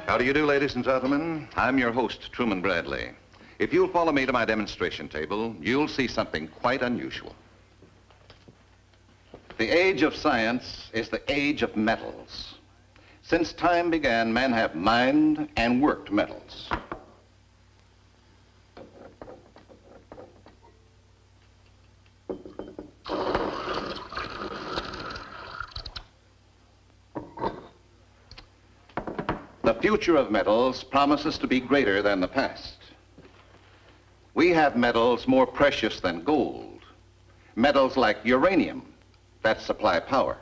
How do you do, ladies and gentlemen? I'm your host, Truman Bradley. If you'll follow me to my demonstration table, you'll see something quite unusual. The age of science is the age of metals. Since time began, men have mined and worked metals. The future of metals promises to be greater than the past. We have metals more precious than gold. Metals like uranium that supply power.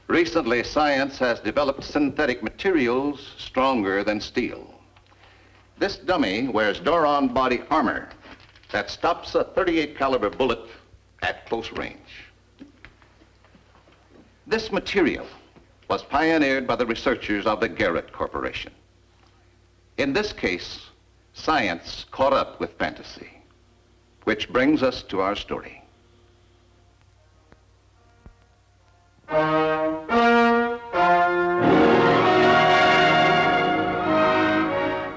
Recently, science has developed synthetic materials stronger than steel. This dummy wears Doron body armor that stops a .38 caliber bullet at close range. This material was pioneered by the researchers of the Garrett Corporation. In this case, science caught up with fantasy, which brings us to our story.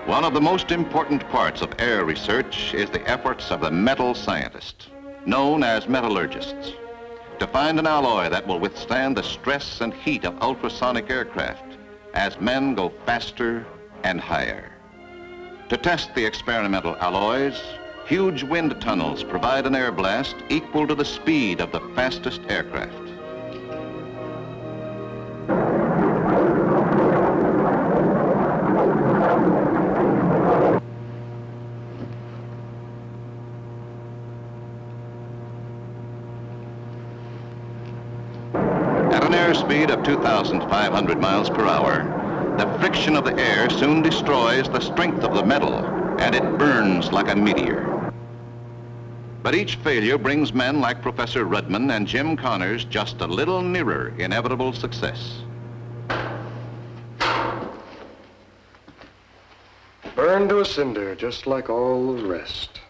One of the most important parts of air research is the efforts of the metal scientists, known as metallurgists, to find an alloy that will withstand the stress and heat of ultrasonic aircraft as men go faster and higher. To test the experimental alloys, huge wind tunnels provide an air blast equal to the speed of the fastest aircraft. Speed of 2,500 miles per hour, the friction of the air soon destroys the strength of the metal, and it burns like a meteor. But each failure brings men like Professor Rudman and Jim Connors just a little nearer inevitable success. Burned to a cinder, just like all the rest.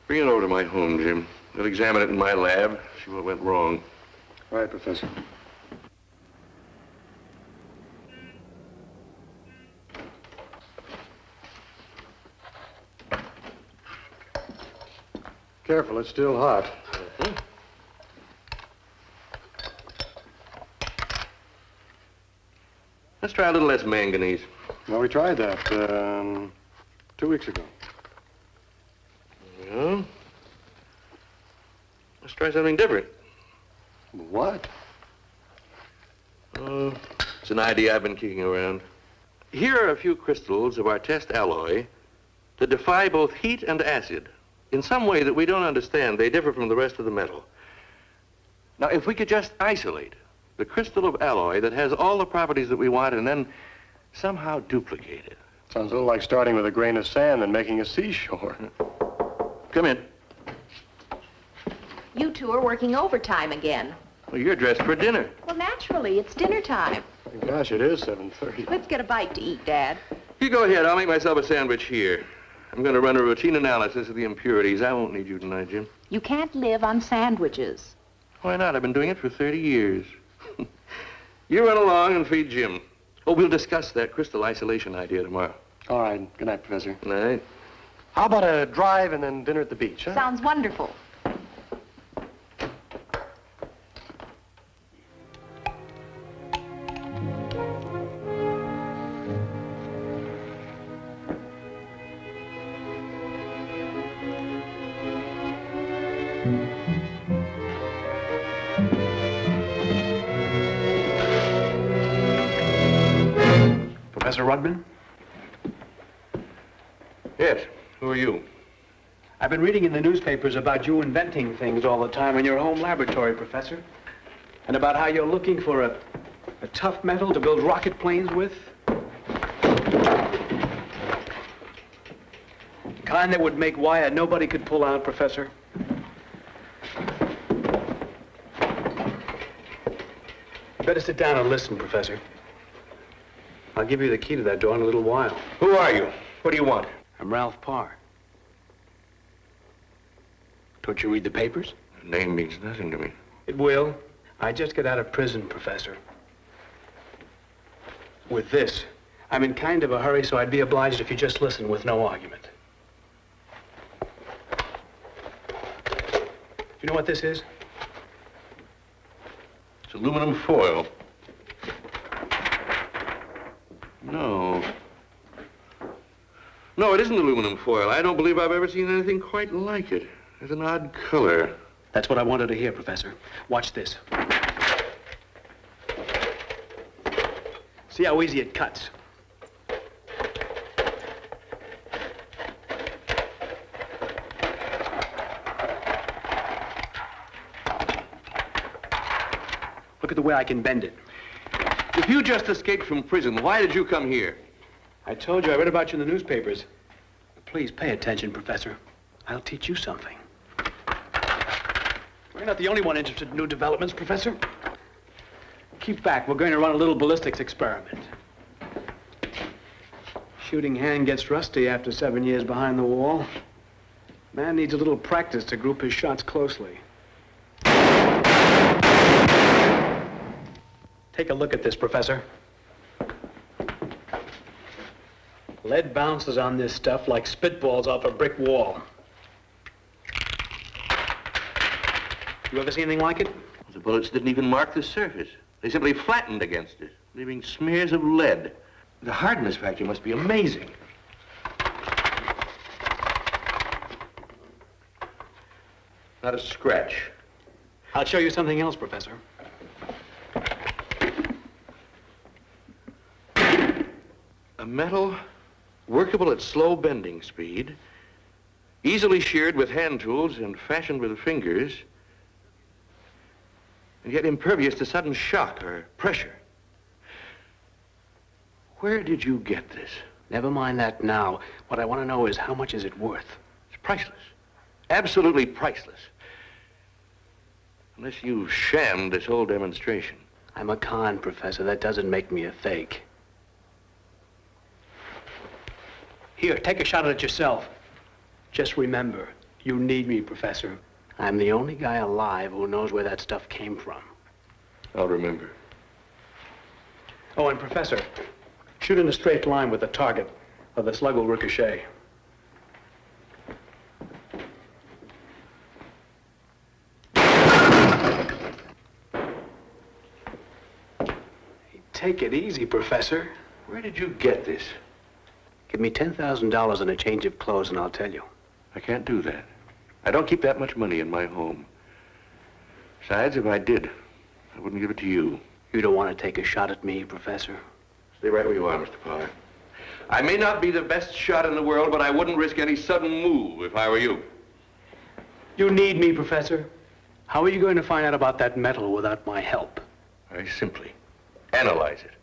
Bring it over to my home, Jim. We'll examine it in my lab, see what went wrong. Right, Professor. Careful, it's still hot. Let's try a little less manganese. Well, we tried that 2 weeks ago. Well, let's try something different. What? It's an idea I've been kicking around. Here are a few crystals of our test alloy that defy both heat and acid. In some way that we don't understand, they differ from the rest of the metal. Now, if we could just isolate the crystal of alloy that has all the properties that we want and then somehow duplicate it. Sounds a little like starting with a grain of sand and making a seashore. Come in. You two are working overtime again. Well, you're dressed for dinner. Well, naturally, it's dinner time. Gosh, it is 7:30. Let's get a bite to eat, Dad. You go ahead. I'll make myself a sandwich here. I'm going to run a routine analysis of the impurities. I won't need you tonight, Jim. You can't live on sandwiches. Why not? I've been doing it for 30 years. You run along and feed Jim. Oh, we'll discuss that crystal isolation idea tomorrow. All right. Good night, Professor. Good night. How about a drive and then dinner at the beach, huh? Sounds wonderful. Professor Rudman? Yes. Who are you? I've been reading in the newspapers about you inventing things all the time in your home laboratory, Professor. And about how you're looking for a tough metal to build rocket planes with. The kind that would make wire nobody could pull out, Professor. You better sit down and listen, Professor. I'll give you the key to that door in a little while. Who are you? What do you want? I'm Ralph Parr. Don't you read the papers? The name means nothing to me. It will. I just got out of prison, Professor. With this, I'm in kind of a hurry, so I'd be obliged if you just listen with no argument. You know what this is? It's aluminum foil. No. No, it isn't aluminum foil. I don't believe I've ever seen anything quite like it. It's an odd color. That's what I wanted to hear, Professor. Watch this. See how easy it cuts. Look at the way I can bend it. If you just escaped from prison, why did you come here? I told you, I read about you in the newspapers. Please pay attention, Professor. I'll teach you something. We're not the only one interested in new developments, Professor. Keep back. We're going to run a little ballistics experiment. Shooting hand gets rusty after 7 years behind the wall. Man needs a little practice to group his shots closely. Take a look at this, Professor. Lead bounces on this stuff like spitballs off a brick wall. You ever seen anything like it? The bullets didn't even mark the surface. They simply flattened against it, leaving smears of lead. The hardness factor must be amazing. Not a scratch. I'll show you something else, Professor. A metal workable at slow bending speed, easily sheared with hand tools and fashioned with fingers, and yet impervious to sudden shock or pressure. Where did you get this? Never mind that now. What I want to know is how much is it worth? It's priceless. Absolutely priceless. Unless you shammed this whole demonstration. I'm a con, Professor. That doesn't make me a fake. Here, take a shot at it yourself. Just remember, you need me, Professor. I'm the only guy alive who knows where that stuff came from. I'll remember. Oh, and Professor, shoot in a straight line with the target, or the slug will ricochet. Take it easy, Professor. Where did you get this? Give me $10,000 and a change of clothes, and I'll tell you. I can't do that. I don't keep that much money in my home. Besides, if I did, I wouldn't give it to you. You don't want to take a shot at me, Professor? Stay right where you are, Mr. Parr. I may not be the best shot in the world, but I wouldn't risk any sudden move if I were you. You need me, Professor. How are you going to find out about that metal without my help? Very simply. Analyze it.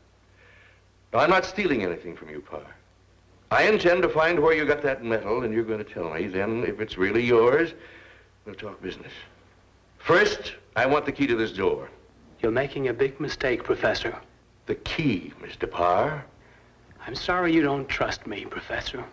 Now, I'm not stealing anything from you, Parr. I intend to find where you got that metal, and you're going to tell me. Then, if it's really yours, we'll talk business. First, I want the key to this door. You're making a big mistake, Professor. The key, Mr. Parr. I'm sorry you don't trust me, Professor.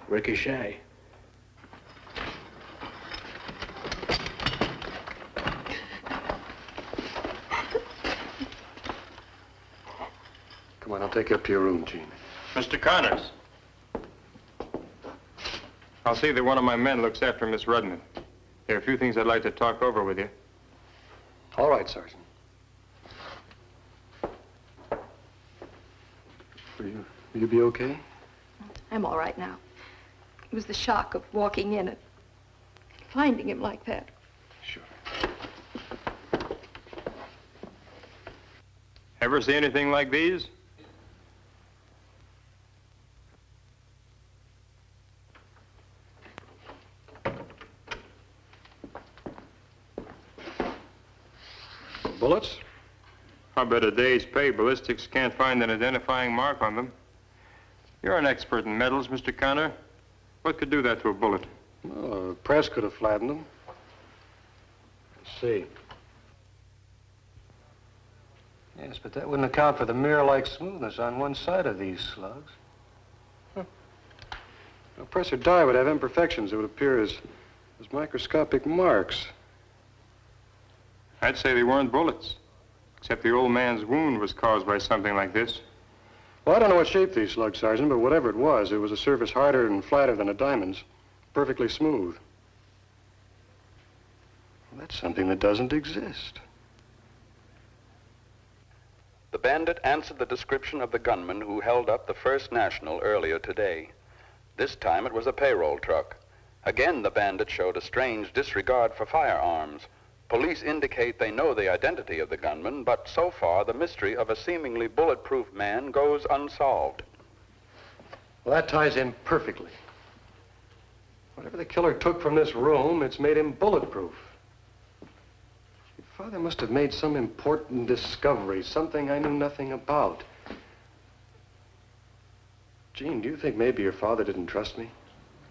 Ricochet. Come on, I'll take you up to your room, Gene. Mr. Connors. I'll see that one of my men looks after Miss Rudman. There are a few things I'd like to talk over with you. All right, Sergeant. Will you be okay? I'm all right now. It was the shock of walking in and finding him like that. Sure. Ever see anything like these? Bullets? I bet a day's pay ballistics can't find an identifying mark on them. You're an expert in metals, Mr. Connor. What could do that to a bullet? Well, a press could have flattened them. Let's see. Yes, but that wouldn't account for the mirror-like smoothness on one side of these slugs. Huh. A press or die would have imperfections that would appear as microscopic marks. I'd say they weren't bullets, except the old man's wound was caused by something like this. Well, I don't know what shape these slugs, Sergeant, but whatever it was a surface harder and flatter than a diamond's, perfectly smooth. Well, that's something that doesn't exist. The bandit answered the description of the gunman who held up the First National earlier today. This time it was a payroll truck. Again, the bandit showed a strange disregard for firearms. Police indicate they know the identity of the gunman, but so far the mystery of a seemingly bulletproof man goes unsolved. Well, that ties in perfectly. Whatever the killer took from this room, it's made him bulletproof. Your father must have made some important discovery, something I knew nothing about. Jean, do you think maybe your father didn't trust me?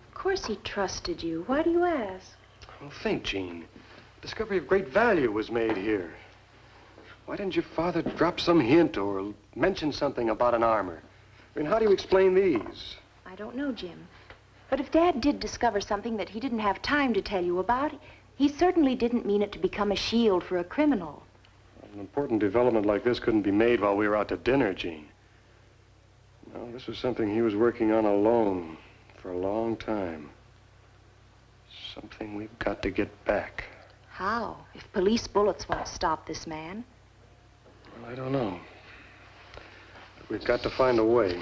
Of course he trusted you. Why do you ask? Well, think, Jean. A discovery of great value was made here. Why didn't your father drop some hint or mention something about an armor? I mean, how do you explain these? I don't know, Jim. But if Dad did discover something that he didn't have time to tell you about, he certainly didn't mean it to become a shield for a criminal. An important development like this couldn't be made while we were out to dinner, Jean. No, this was something he was working on alone for a long time. Something we've got to get back. How? If police bullets won't stop this man? Well, I don't know. But we've got to find a way.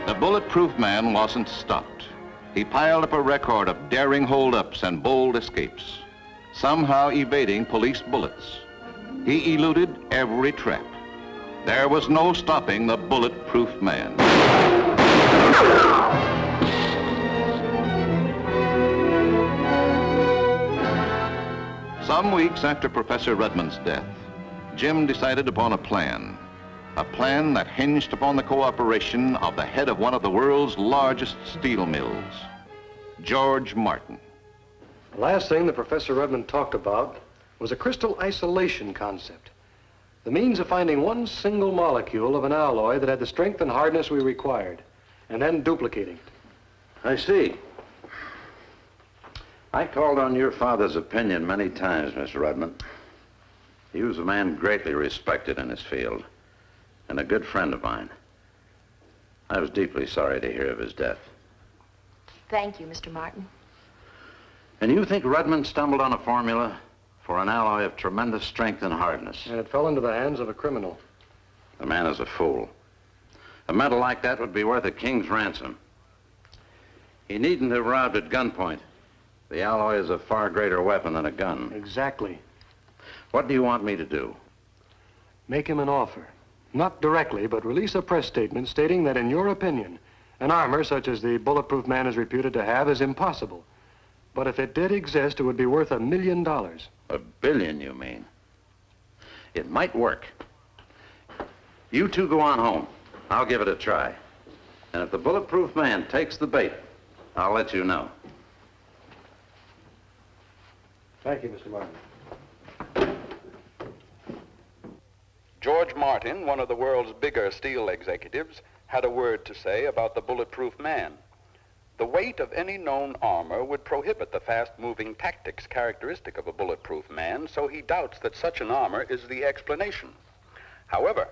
The bulletproof man wasn't stopped. He piled up a record of daring holdups and bold escapes, somehow evading police bullets. He eluded every trap. There was no stopping the bulletproof man. Some weeks after Professor Rudman's death, Jim decided upon a plan that hinged upon the cooperation of the head of one of the world's largest steel mills, George Martin. The last thing that Professor Rudman talked about was a crystal isolation concept. The means of finding one single molecule of an alloy that had the strength and hardness we required, and then duplicating it. I see. I called on your father's opinion many times, Mr. Rudman. He was a man greatly respected in his field, and a good friend of mine. I was deeply sorry to hear of his death. Thank you, Mr. Martin. And you think Rudman stumbled on a formula for an alloy of tremendous strength and hardness? And it fell into the hands of a criminal. The man is a fool. A metal like that would be worth a king's ransom. He needn't have robbed at gunpoint. The alloy is a far greater weapon than a gun. Exactly. What do you want me to do? Make him an offer. Not directly, but release a press statement stating that, in your opinion, an armor such as the bulletproof man is reputed to have is impossible. But if it did exist, it would be worth $1 million. $1 billion, you mean? It might work. You two go on home. I'll give it a try. And if the bulletproof man takes the bait, I'll let you know. Thank you, Mr. Martin. George Martin, one of the world's bigger steel executives, had a word to say about the bulletproof man. The weight of any known armor would prohibit the fast-moving tactics characteristic of a bulletproof man, so he doubts that such an armor is the explanation. However,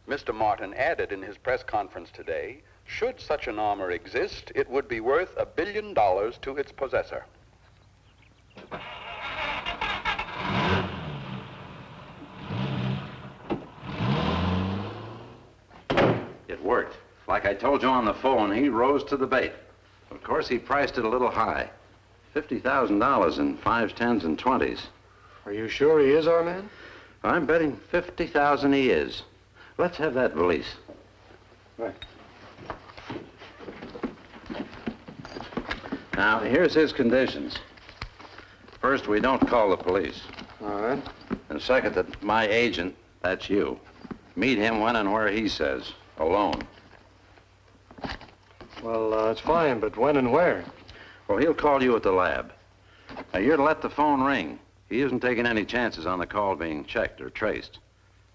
Mr. Martin added in his press conference today, should such an armor exist, it would be worth $1 billion to its possessor. It worked. Like I told you on the phone, he rose to the bait. Of course, he priced it a little high. $50,000 in 5s, 10s, and 20s. Are you sure he is our man? I'm betting $50,000 he is. Let's have that valise. Right. Now, here's his conditions. First, we don't call the police. All right. And second, that my agent, that's you, meet him when and where he says, alone. Well, it's fine, but when and where? Well, he'll call you at the lab. Now, you're to let the phone ring. He isn't taking any chances on the call being checked or traced.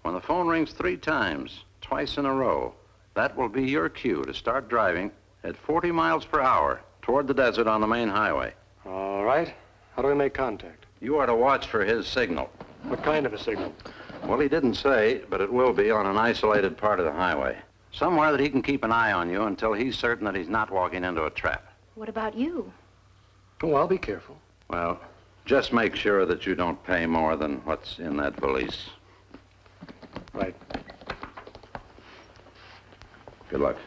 When the phone rings 3 times, twice in a row, that will be your cue to start driving at 40 miles per hour toward the desert on the main highway. All right. How do we make contact? You are to watch for his signal. What kind of a signal? Well, he didn't say, but it will be on an isolated part of the highway. Somewhere that he can keep an eye on you until he's certain that he's not walking into a trap. What about you? Oh, I'll be careful. Well, just make sure that you don't pay more than what's in that valise. Right. Good luck.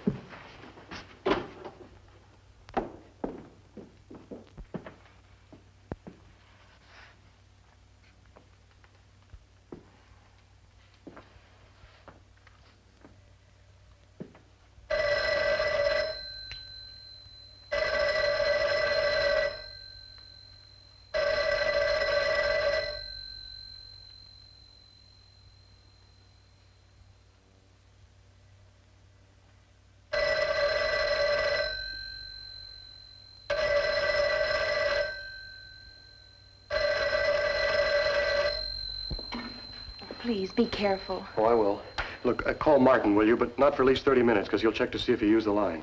Please, be careful. Oh, I will. Look, call Martin, will you? But not for at least 30 minutes, because he'll check to see if he used the line.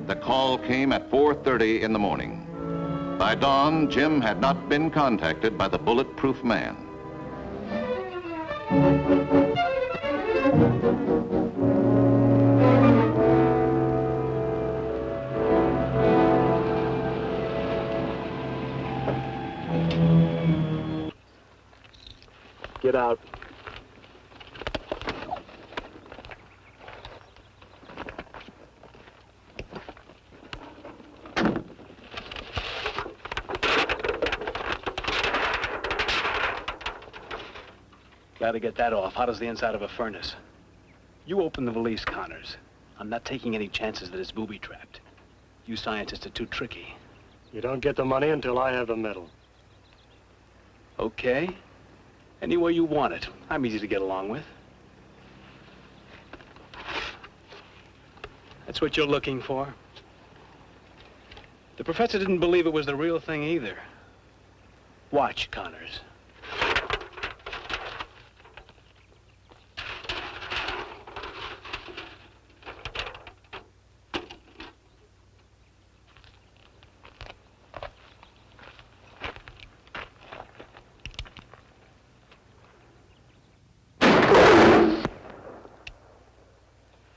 The call came at 4:30 in the morning. By dawn, Jim had not been contacted by the bulletproof man. Get out. Glad to get that off. Hot as the inside of a furnace. You open the valise, Connors. I'm not taking any chances that it's booby-trapped. You scientists are too tricky. You don't get the money until I have the medal. Okay. Anywhere you want it. I'm easy to get along with. That's what you're looking for? The professor didn't believe it was the real thing either. Watch, Connors.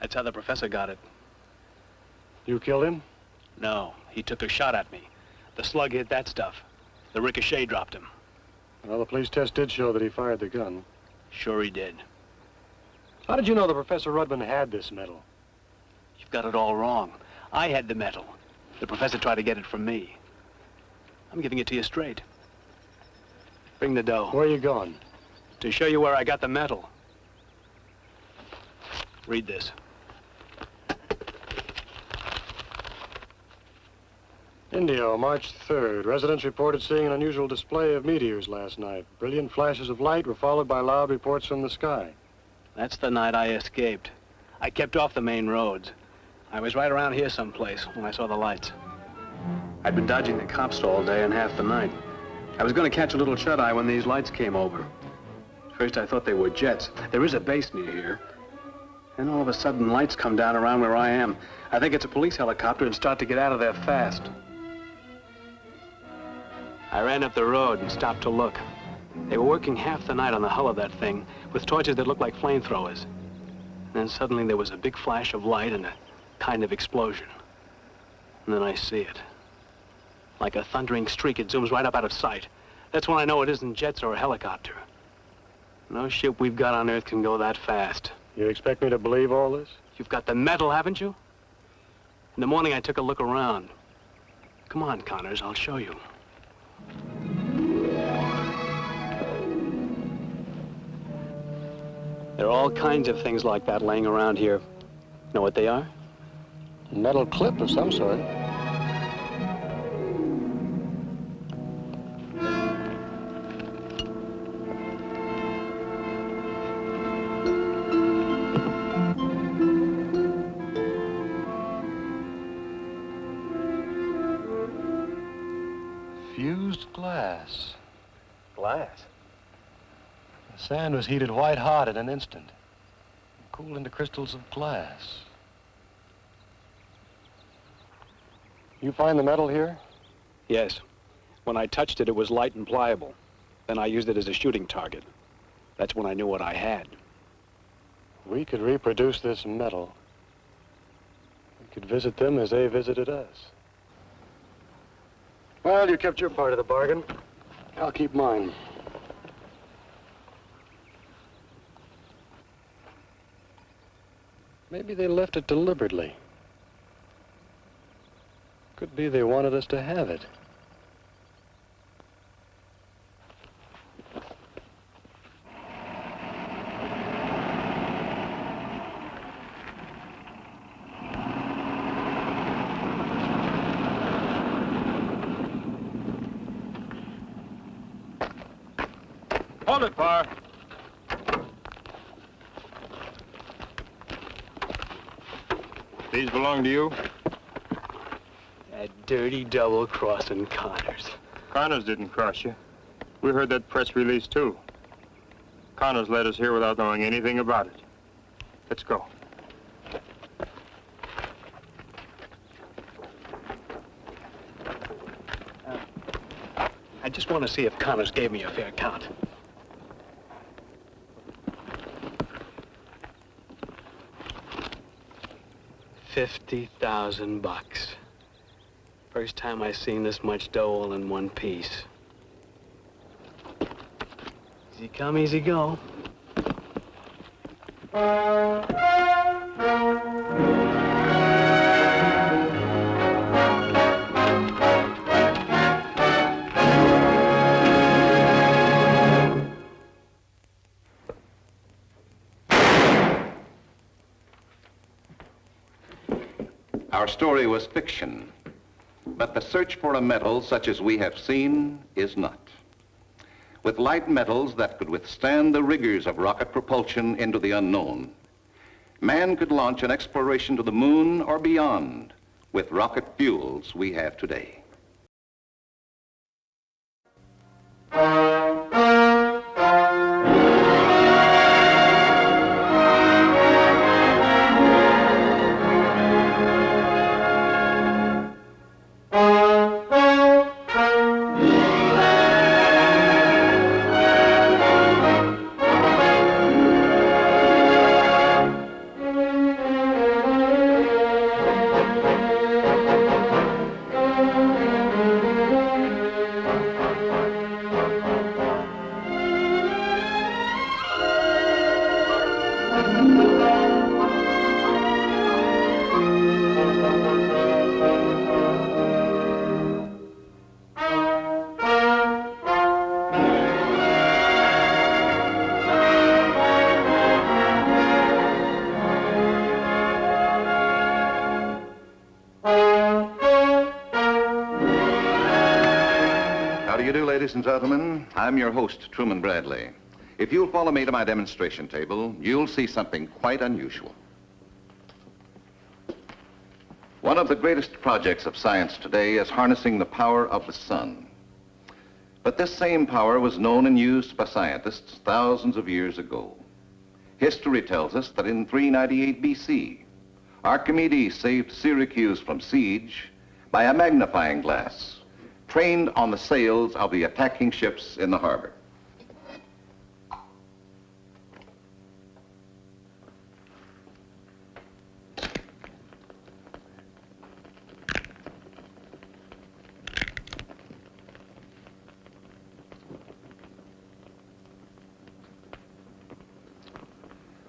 That's how the professor got it. You killed him? No, he took a shot at me. The slug hit that stuff. The ricochet dropped him. Well, the police test did show that he fired the gun. Sure he did. How did you know that Professor Rudman had this medal? You've got it all wrong. I had the medal. The professor tried to get it from me. I'm giving it to you straight. Bring the dough. Where are you going? To show you where I got the medal. Read this. Indio, March 3rd. Residents reported seeing an unusual display of meteors last night. Brilliant flashes of light were followed by loud reports from the sky. That's the night I escaped. I kept off the main roads. I was right around here someplace when I saw the lights. I'd been dodging the cops all day and half the night. I was going to catch a little shut-eye when these lights came over. First, I thought they were jets. There is a base near here. Then all of a sudden, lights come down around where I am. I think it's a police helicopter and start to get out of there fast. I ran up the road and stopped to look. They were working half the night on the hull of that thing with torches that looked like flamethrowers. And then suddenly there was a big flash of light and a kind of explosion. And then I see it. Like a thundering streak, it zooms right up out of sight. That's when I know it isn't jets or a helicopter. No ship we've got on Earth can go that fast. You expect me to believe all this? You've got the metal, haven't you? In the morning, I took a look around. Come on, Connors, I'll show you. There are all kinds of things like that laying around here. Know what they are? A metal clip of some sort. Fused glass. Glass? The sand was heated white hot in an instant. Cooled into crystals of glass. You find the metal here? Yes. When I touched it, it was light and pliable. Then I used it as a shooting target. That's when I knew what I had. We could reproduce this metal. We could visit them as they visited us. Well, you kept your part of the bargain. I'll keep mine. Maybe they left it deliberately. Could be they wanted us to have it. Hold it, Parr. These belong to you? That dirty double-crossing Connors. Connors didn't cross you. We heard that press release, too. Connors led us here without knowing anything about it. Let's go. I just want to see if Connors gave me a fair count. $50,000. First time I seen this much dough all in one piece. Easy come, easy go. Our story was fiction, but the search for a metal such as we have seen is not. With light metals that could withstand the rigors of rocket propulsion into the unknown, man could launch an exploration to the moon or beyond with rocket fuels we have today. Ladies and gentlemen, I'm your host, Truman Bradley. If you'll follow me to my demonstration table, you'll see something quite unusual. One of the greatest projects of science today is harnessing the power of the sun. But this same power was known and used by scientists thousands of years ago. History tells us that in 398 BC, Archimedes saved Syracuse from siege by a magnifying glass trained on the sails of the attacking ships in the harbor.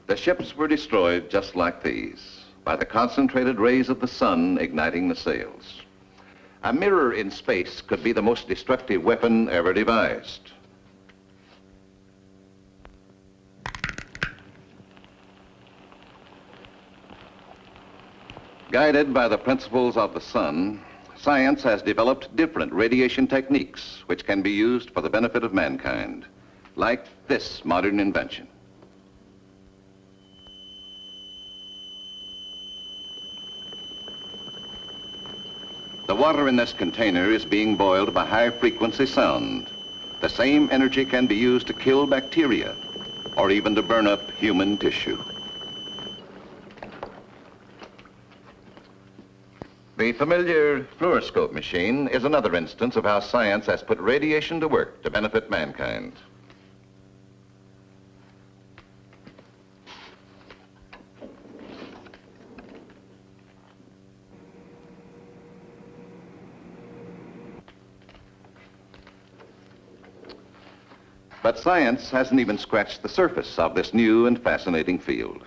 The ships were destroyed just like these, by the concentrated rays of the sun igniting the sails. A mirror in space could be the most destructive weapon ever devised. Guided by the principles of the sun, science has developed different radiation techniques which can be used for the benefit of mankind, like this modern invention. The water in this container is being boiled by high-frequency sound. The same energy can be used to kill bacteria or even to burn up human tissue. The familiar fluoroscope machine is another instance of how science has put radiation to work to benefit mankind. But science hasn't even scratched the surface of this new and fascinating field.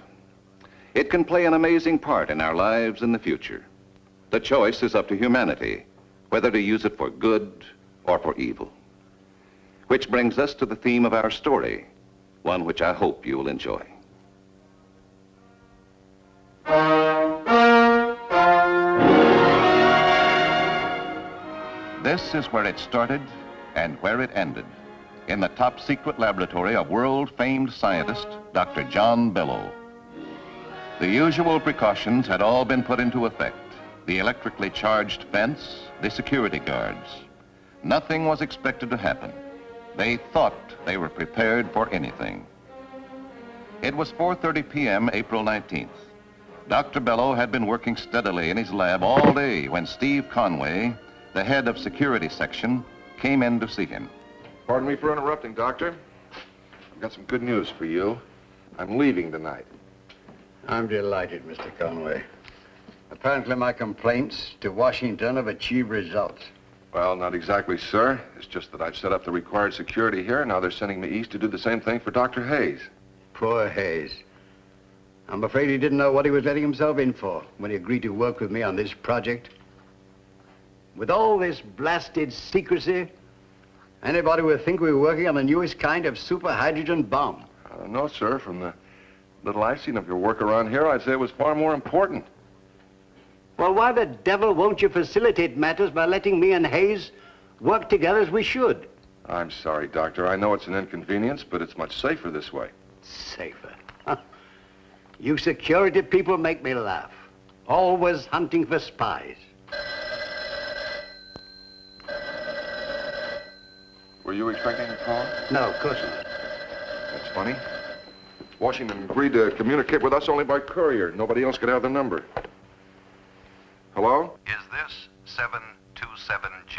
It can play an amazing part in our lives in the future. The choice is up to humanity, whether to use it for good or for evil. Which brings us to the theme of our story, one which I hope you will enjoy. This is where it started and where it ended, in the top secret laboratory of world-famed scientist, Dr. John Bellow. The usual precautions had all been put into effect. The electrically charged fence, the security guards. Nothing was expected to happen. They thought they were prepared for anything. It was 4:30 p.m., April 19th. Dr. Bellow had been working steadily in his lab all day when Steve Conway, the head of security section, came in to see him. Pardon me for interrupting, Doctor. I've got some good news for you. I'm leaving tonight. I'm delighted, Mr. Conway. Apparently my complaints to Washington have achieved results. Well, not exactly, sir. It's just that I've set up the required security here. Now they're sending me east to do the same thing for Dr. Hayes. Poor Hayes. I'm afraid he didn't know what he was letting himself in for when he agreed to work with me on this project. With all this blasted secrecy, anybody would think we were working on the newest kind of super hydrogen bomb. I don't know, sir. From the little I've seen of your work around here, I'd say it was far more important. Well, why the devil won't you facilitate matters by letting me and Hayes work together as we should? I'm sorry, Doctor. I know it's an inconvenience, but it's much safer this way. Safer? Huh. You security people make me laugh. Always hunting for spies. Were you expecting a call? No, of course not. That's funny. Washington agreed to communicate with us only by courier. Nobody else could have the number. Hello? Is this 727J?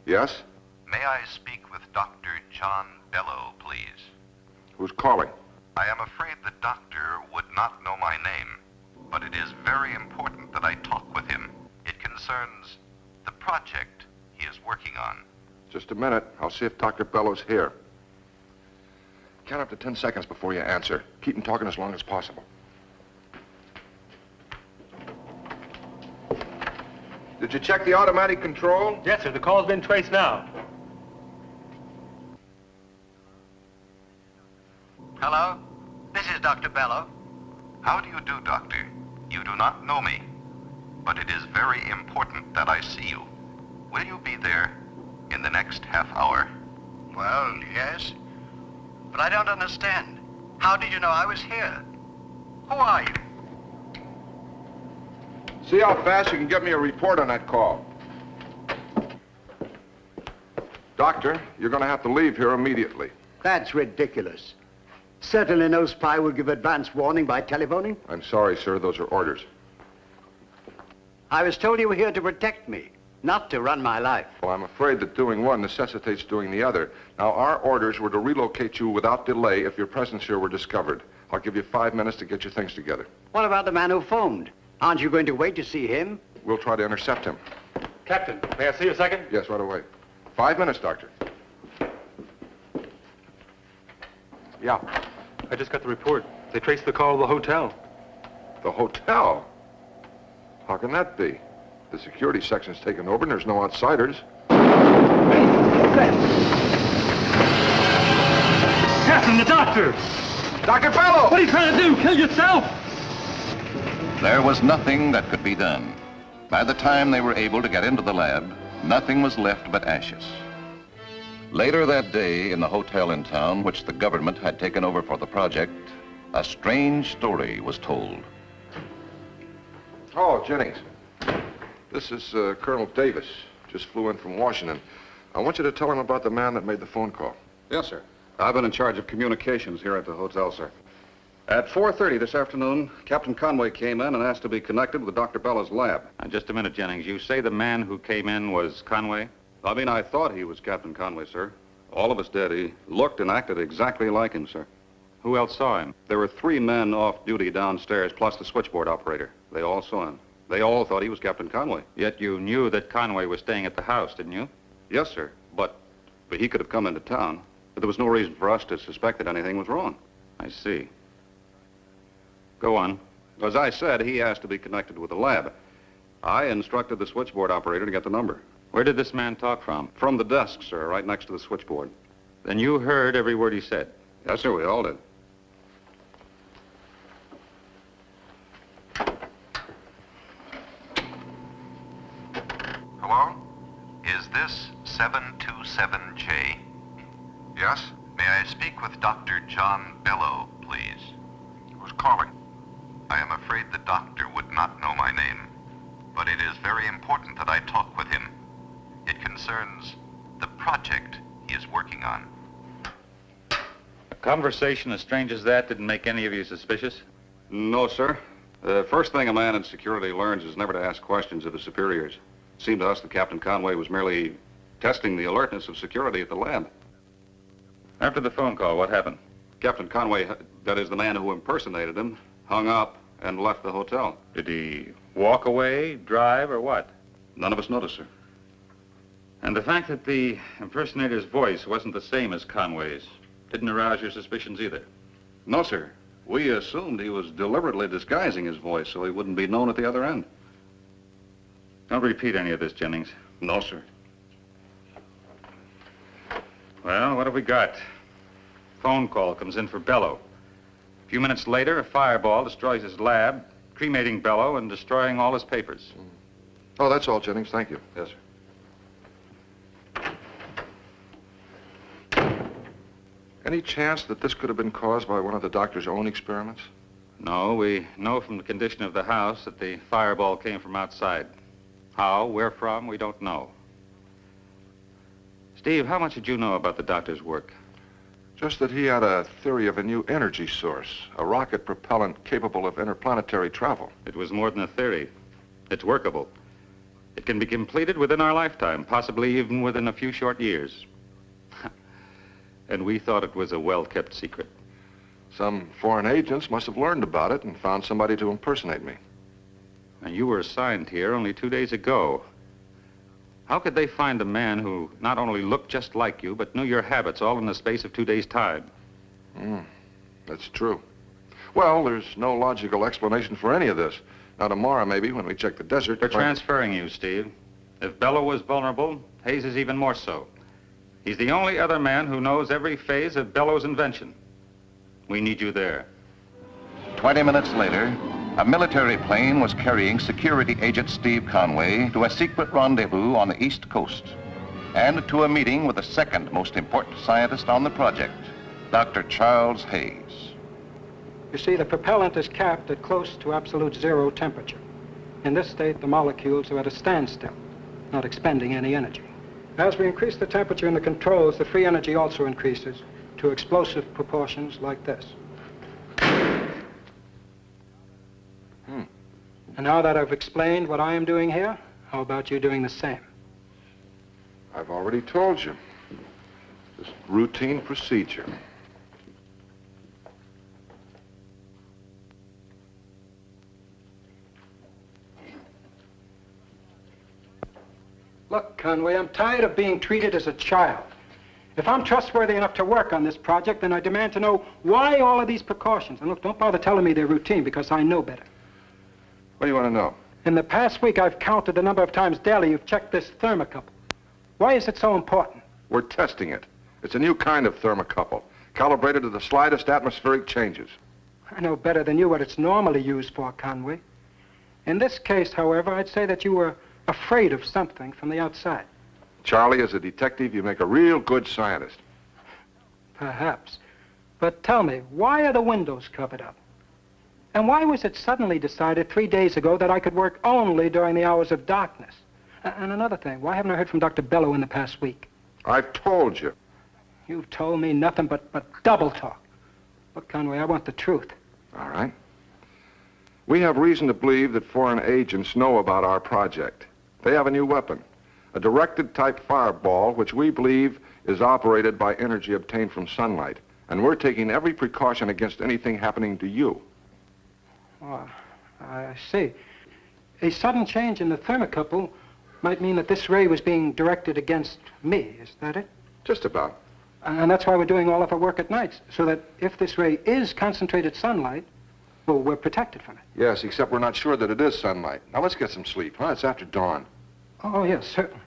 Yes? May I speak with Dr. John Bellow, please? Who's calling? I am afraid the doctor would not know my name, but it is very important that I talk with him. It concerns the project he is working on. Just a minute. I'll see if Dr. Bellow's here. Count up to 10 seconds before you answer. Keep him talking as long as possible. Did you check the automatic control? Yes, sir. The call's been traced now. Hello? This is Dr. Bellow. How do you do, Doctor? You do not know me, but it is very important that I see you. Will you be there in the next half hour? Well, yes. But I don't understand. How did you know I was here? Who are you? See how fast you can get me a report on that call. Doctor, you're going to have to leave here immediately. That's ridiculous. Certainly no spy would give advance warning by telephoning. I'm sorry, sir. Those are orders. I was told you were here to protect me, not to run my life. Well, I'm afraid that doing one necessitates doing the other. Now, our orders were to relocate you without delay if your presence here were discovered. I'll give you 5 minutes to get your things together. What about the man who phoned? Aren't you going to wait to see him? We'll try to intercept him. Captain, may I see you a second? Yes, right away. 5 minutes, Doctor. Yeah. I just got the report. They traced the call to the hotel. The hotel? How can that be? The security section's taken over and there's no outsiders. Captain, the doctor! Dr. Bellow! What are you trying to do? Kill yourself? There was nothing that could be done. By the time they were able to get into the lab, nothing was left but ashes. Later that day, in the hotel in town, which the government had taken over for the project, a strange story was told. Oh, Jennings. This is Colonel Davis. Just flew in from Washington. I want you to tell him about the man that made the phone call. Yes, sir. I've been in charge of communications here at the hotel, sir. At 4:30 this afternoon, Captain Conway came in and asked to be connected with Dr. Bellow's lab. Now, just a minute, Jennings. You say the man who came in was Conway? I mean, I thought he was Captain Conway, sir. All of us did. He looked and acted exactly like him, sir. Who else saw him? There were 3 men off duty downstairs, plus the switchboard operator. They all saw him. They all thought he was Captain Conway. Yet you knew that Conway was staying at the house, didn't you? Yes, sir. But he could have come into town. But there was no reason for us to suspect that anything was wrong. I see. Go on. As I said, he asked to be connected with the lab. I instructed the switchboard operator to get the number. Where did this man talk from? From the desk, sir, right next to the switchboard. Then you heard every word he said? Yes, sir, we all did. Hello? Is this 727J? Yes? May I speak with Dr. John Bellow, please? Who's calling? I am afraid the doctor would not know my name, but it is very important that I talk with him. It concerns the project he is working on. A conversation as strange as that didn't make any of you suspicious? No, sir. The first thing a man in security learns is never to ask questions of his superiors. It seemed to us that Captain Conway was merely testing the alertness of security at the lab. After the phone call, what happened? Captain Conway, that is the man who impersonated him, hung up and left the hotel. Did he walk away, drive, or what? None of us noticed, sir. And the fact that the impersonator's voice wasn't the same as Conway's didn't arouse your suspicions either? No, sir. We assumed he was deliberately disguising his voice so he wouldn't be known at the other end. Don't repeat any of this, Jennings. No, sir. Well, what have we got? Phone call comes in for Bellow. A few minutes later, a fireball destroys his lab, cremating Bellow and destroying all his papers. Oh, that's all, Jennings. Thank you. Yes, sir. Any chance that this could have been caused by one of the doctor's own experiments? No, we know from the condition of the house that the fireball came from outside. How, where from, we don't know. Steve, how much did you know about the doctor's work? Just that he had a theory of a new energy source, a rocket propellant capable of interplanetary travel. It was more than a theory. It's workable. It can be completed within our lifetime, possibly even within a few short years. And we thought it was a well-kept secret. Some foreign agents must have learned about it and found somebody to impersonate me. And you were assigned here only 2 days ago. How could they find a man who not only looked just like you, but knew your habits all in the space of 2 days' time? That's true. Well, there's no logical explanation for any of this. Now, tomorrow, maybe, when we check the desert... We're transferring you, Steve. If Bellow was vulnerable, Hayes is even more so. He's the only other man who knows every phase of Bellow's invention. We need you there. 20 minutes later, a military plane was carrying security agent Steve Conway to a secret rendezvous on the East Coast and to a meeting with the second most important scientist on the project, Dr. Charles Hayes. You see, the propellant is capped at close to absolute zero temperature. In this state, the molecules are at a standstill, not expending any energy. As we increase the temperature in the controls, the free energy also increases to explosive proportions like this. And now that I've explained what I am doing here, how about you doing the same? I've already told you. Just routine procedure. Look, Conway, I'm tired of being treated as a child. If I'm trustworthy enough to work on this project, then I demand to know why all of these precautions. And look, don't bother telling me they're routine, because I know better. What do you want to know? In the past week, I've counted the number of times daily you've checked this thermocouple. Why is it so important? We're testing it. It's a new kind of thermocouple, calibrated to the slightest atmospheric changes. I know better than you what it's normally used for, Conway. In this case, however, I'd say that you were afraid of something from the outside. Charlie, as a detective, you make a real good scientist. Perhaps. But tell me, why are the windows covered up? And why was it suddenly decided 3 days ago that I could work only during the hours of darkness? And another thing, why haven't I heard from Dr. Bellow in the past week? I've told you. You've told me nothing but double talk. Look, Conway, I want the truth. All right. We have reason to believe that foreign agents know about our project. They have a new weapon, a directed type fireball, which we believe is operated by energy obtained from sunlight. And we're taking every precaution against anything happening to you. Oh, I see. A sudden change in the thermocouple might mean that this ray was being directed against me. Is that it? Just about. And that's why we're doing all of our work at nights, so that if this ray is concentrated sunlight, well, we're protected from it. Yes, except we're not sure that it is sunlight. Now, let's get some sleep, huh? It's after dawn. Oh, yes, certainly.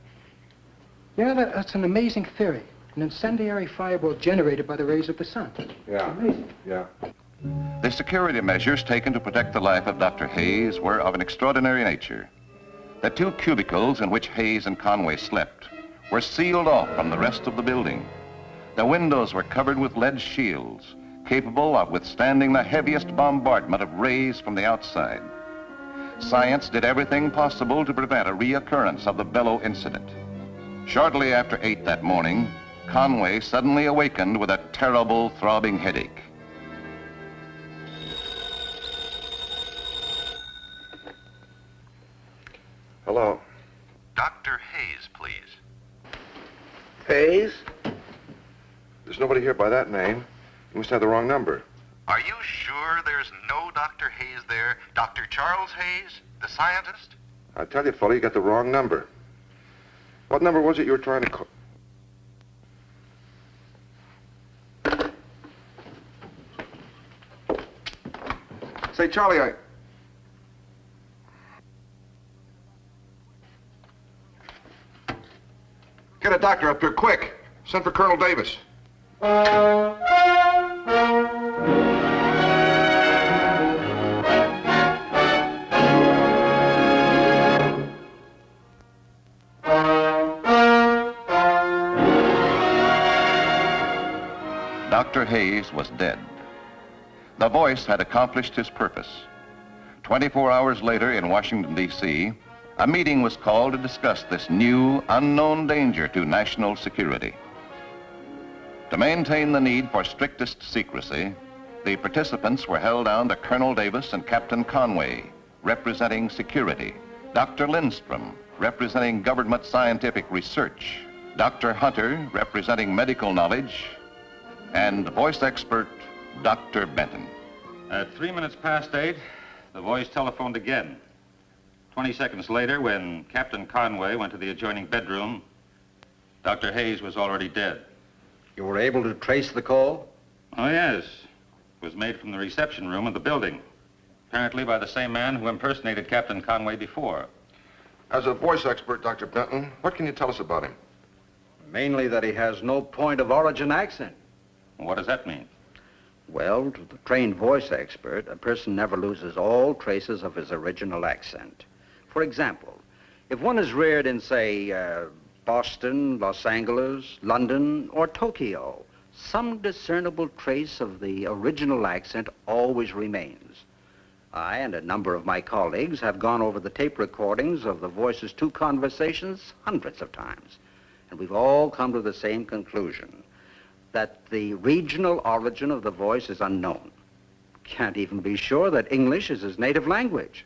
You know, that's an amazing theory. An incendiary fireball generated by the rays of the sun. Yeah. Amazing. Yeah. The security measures taken to protect the life of Dr. Hayes were of an extraordinary nature. The 2 cubicles in which Hayes and Conway slept were sealed off from the rest of the building. The windows were covered with lead shields, capable of withstanding the heaviest bombardment of rays from the outside. Science did everything possible to prevent a reoccurrence of the Bellow incident. Shortly after 8 that morning, Conway suddenly awakened with a terrible throbbing headache. Hello. Dr. Hayes, please. Hayes? There's nobody here by that name. You must have the wrong number. Are you sure there's no Dr. Hayes there? Dr. Charles Hayes, the scientist? I tell you, fella, you got the wrong number. What number was it you were trying to call? Say, Charlie, Get a doctor up here, quick. Send for Colonel Davis. Dr. Hayes was dead. The voice had accomplished his purpose. 24 hours later in Washington, D.C., a meeting was called to discuss this new, unknown danger to national security. To maintain the need for strictest secrecy, the participants were held down to Colonel Davis and Captain Conway, representing security, Dr. Lindstrom, representing government scientific research, Dr. Hunter, representing medical knowledge, and voice expert, Dr. Benton. At 3 minutes past 8, the voice telephoned again. 20 seconds later, when Captain Conway went to the adjoining bedroom, Dr. Hayes was already dead. You were able to trace the call? Oh, yes. It was made from the reception room of the building, apparently by the same man who impersonated Captain Conway before. As a voice expert, Dr. Benton, what can you tell us about him? Mainly that he has no point of origin accent. What does that mean? Well, to the trained voice expert, a person never loses all traces of his original accent. For example, if one is reared in, say, Boston, Los Angeles, London, or Tokyo, some discernible trace of the original accent always remains. I and a number of my colleagues have gone over the tape recordings of the Voice's 2 conversations hundreds of times. And we've all come to the same conclusion, that the regional origin of the Voice is unknown. Can't even be sure that English is his native language.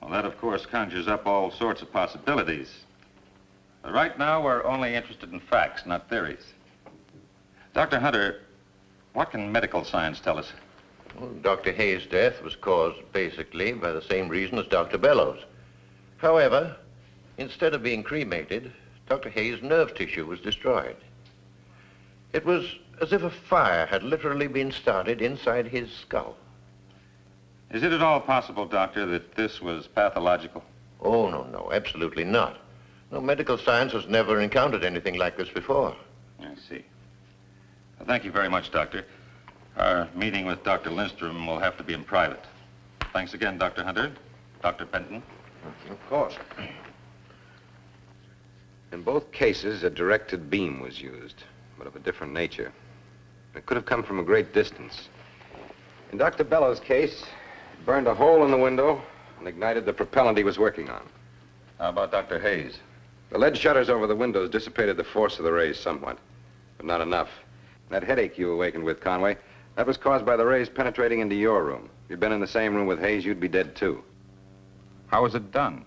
Well, that, of course, conjures up all sorts of possibilities. But right now, we're only interested in facts, not theories. Dr. Hunter, what can medical science tell us? Well, Dr. Hayes' death was caused basically by the same reason as Dr. Bellows. However, instead of being cremated, Dr. Hayes' nerve tissue was destroyed. It was as if a fire had literally been started inside his skull. Is it at all possible, Doctor, that this was pathological? Oh, no, absolutely not. No, medical science has never encountered anything like this before. I see. Well, thank you very much, Doctor. Our meeting with Dr. Lindstrom will have to be in private. Thanks again, Dr. Hunter. Dr. Benton. Of course. In both cases, a directed beam was used, but of a different nature. It could have come from a great distance. In Dr. Bellows' case, it burned a hole in the window and ignited the propellant he was working on. How about Dr. Hayes? The lead shutters over the windows dissipated the force of the rays somewhat, but not enough. That headache you awakened with, Conway, that was caused by the rays penetrating into your room. If you'd been in the same room with Hayes, you'd be dead, too. How was it done?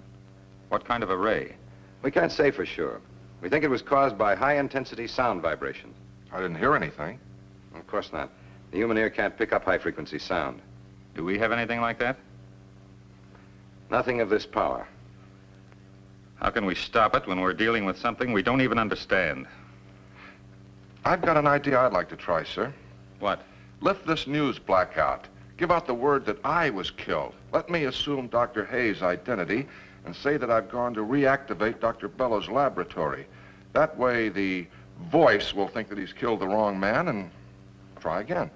What kind of a ray? We can't say for sure. We think it was caused by high-intensity sound vibrations. I didn't hear anything. Of course not. The human ear can't pick up high-frequency sound. Do we have anything like that? Nothing of this power. How can we stop it when we're dealing with something we don't even understand? I've got an idea I'd like to try, sir. What? Lift this news blackout. Give out the word that I was killed. Let me assume Dr. Hayes' identity and say that I've gone to reactivate Dr. Bellows' laboratory. That way, the Voice will think that he's killed the wrong man and try again.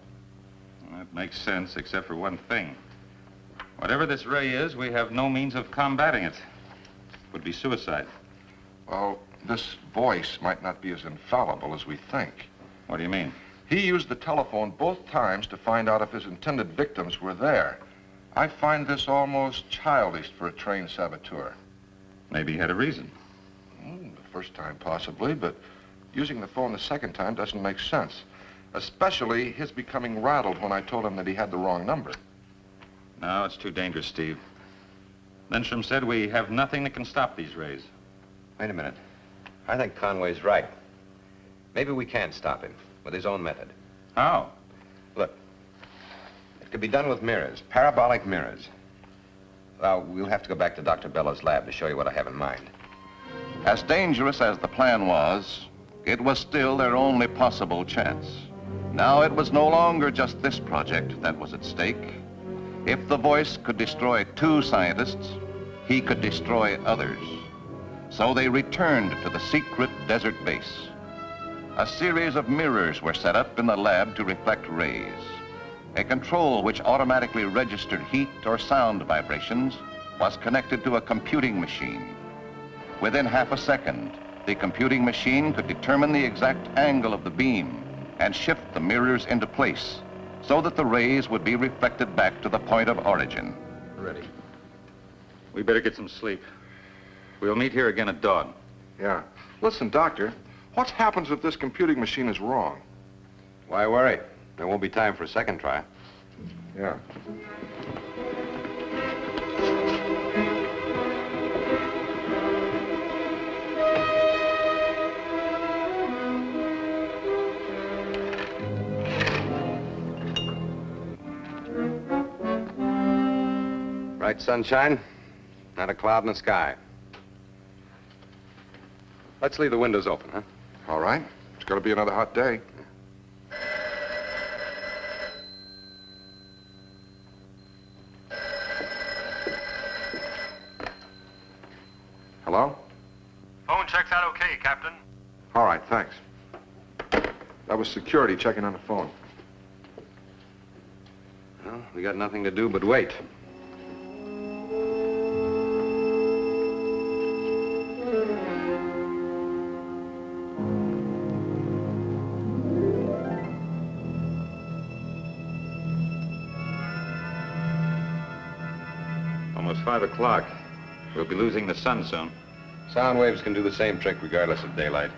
Well, that makes sense, except for one thing. Whatever this ray is, we have no means of combating it. It would be suicide. Well, this Voice might not be as infallible as we think. What do you mean? He used the telephone both times to find out if his intended victims were there. I find this almost childish for a trained saboteur. Maybe he had a reason. The first time, possibly, but using the phone the second time doesn't make sense. Especially his becoming rattled when I told him that he had the wrong number. No, it's too dangerous, Steve. Lindstrom said we have nothing that can stop these rays. Wait a minute. I think Conway's right. Maybe we can stop him with his own method. How? Look, it could be done with mirrors, parabolic mirrors. Well, we'll have to go back to Dr. Bellows' lab to show you what I have in mind. As dangerous as the plan was, it was still their only possible chance. Now it was no longer just this project that was at stake. If the Voice could destroy 2 scientists, he could destroy others. So they returned to the secret desert base. A series of mirrors were set up in the lab to reflect rays. A control which automatically registered heat or sound vibrations was connected to a computing machine. Within half a second, the computing machine could determine the exact angle of the beam and shift the mirrors into place so that the rays would be reflected back to the point of origin. Ready. We better get some sleep. We'll meet here again at dawn. Yeah. Listen, Doctor, what happens if this computing machine is wrong? Why worry? There won't be time for a second try. Yeah. Bright sunshine, not a cloud in the sky. Let's leave the windows open, huh? All right. It's going to be another hot day. Hello? Phone checks out okay, Captain. All right, thanks. That was security checking on the phone. Well, we got nothing to do but wait. 5 o'clock. We'll be losing the sun soon. Sound waves can do the same trick regardless of daylight.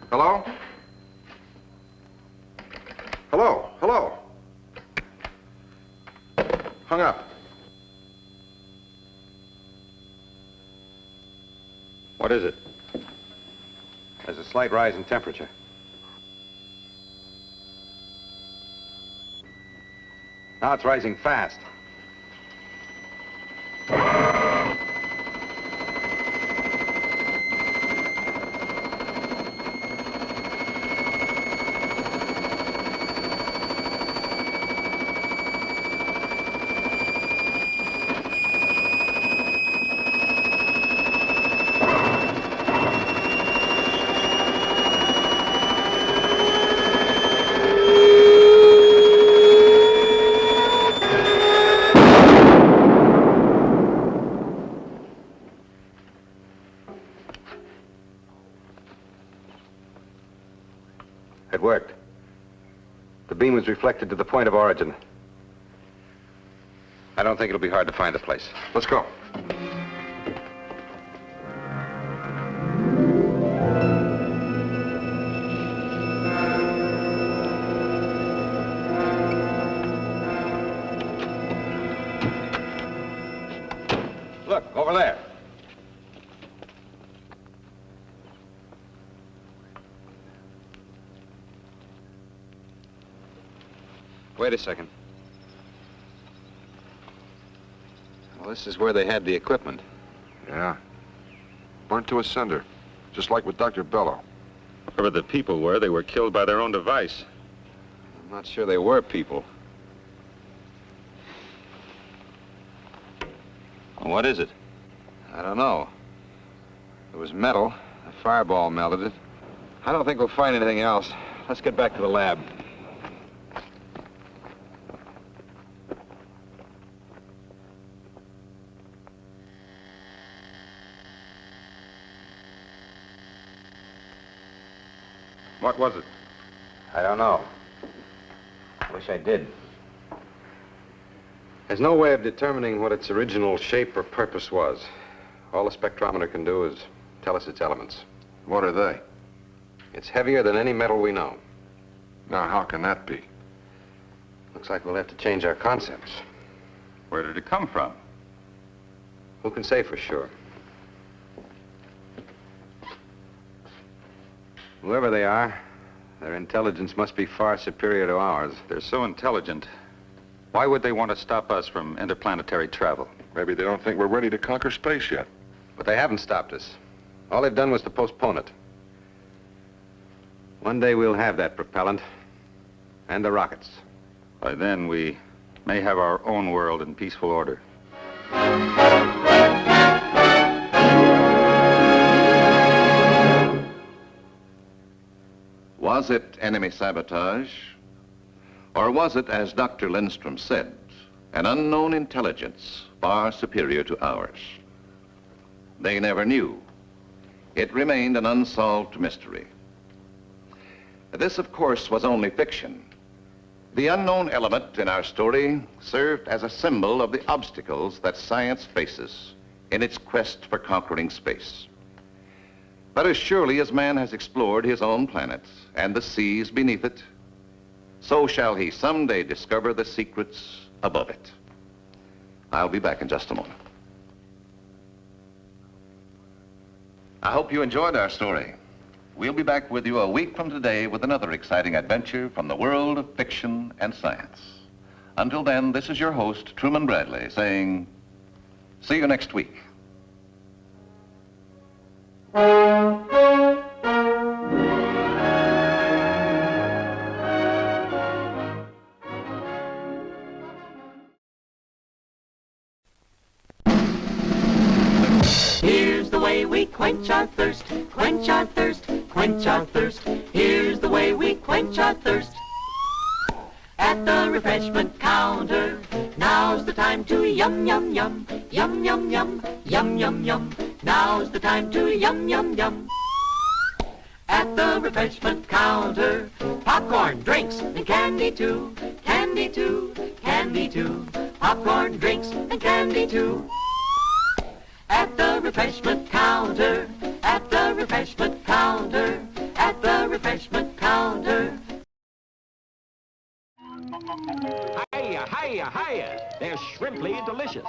Hello? Hello? Hello? Hung up. What is it? There's a slight rise in temperature. Now it's rising fast. It worked. The beam was reflected to the point of origin. I don't think it'll be hard to find the place. Let's go. Look, over there. Wait a second. Well, this is where they had the equipment. Yeah. Burnt to a cinder, just like with Dr. Bello. Whoever the people were, they were killed by their own device. I'm not sure they were people. Well, what is it? I don't know. It was metal. A fireball melted it. I don't think we'll find anything else. Let's get back to the lab. What was it? I don't know. Wish I did. There's no way of determining what its original shape or purpose was. All the spectrometer can do is tell us its elements. What are they? It's heavier than any metal we know. Now, how can that be? Looks like we'll have to change our concepts. Where did it come from? Who can say for sure? Whoever they are, their intelligence must be far superior to ours. They're so intelligent. Why would they want to stop us from interplanetary travel? Maybe they don't think we're ready to conquer space yet. But they haven't stopped us. All they've done was to postpone it. One day we'll have that propellant and the rockets. By then, we may have our own world in peaceful order. Was it enemy sabotage? Or was it, as Dr. Lindstrom said, an unknown intelligence far superior to ours? They never knew. It remained an unsolved mystery. This, of course, was only fiction. The unknown element in our story served as a symbol of the obstacles that science faces in its quest for conquering space. But as surely as man has explored his own planet and the seas beneath it, so shall he someday discover the secrets above it. I'll be back in just a moment. I hope you enjoyed our story. We'll be back with you a week from today with another exciting adventure from the world of fiction and science. Until then, this is your host, Truman Bradley, saying, see you next week. Here's the way we quench our thirst, quench our thirst, quench our thirst. Here's the way we quench our thirst. At the refreshment counter, now's the time to yum, yum, yum, yum, yum, yum, yum, yum, yum. Now's the time to yum, yum, yum. at the refreshment counter. Popcorn, drinks, and candy too. Candy too, candy too. Popcorn, drinks, and candy too. At the refreshment counter, at the refreshment counter, at the refreshment counter. Hiya, hiya, hiya. They're shrimply delicious.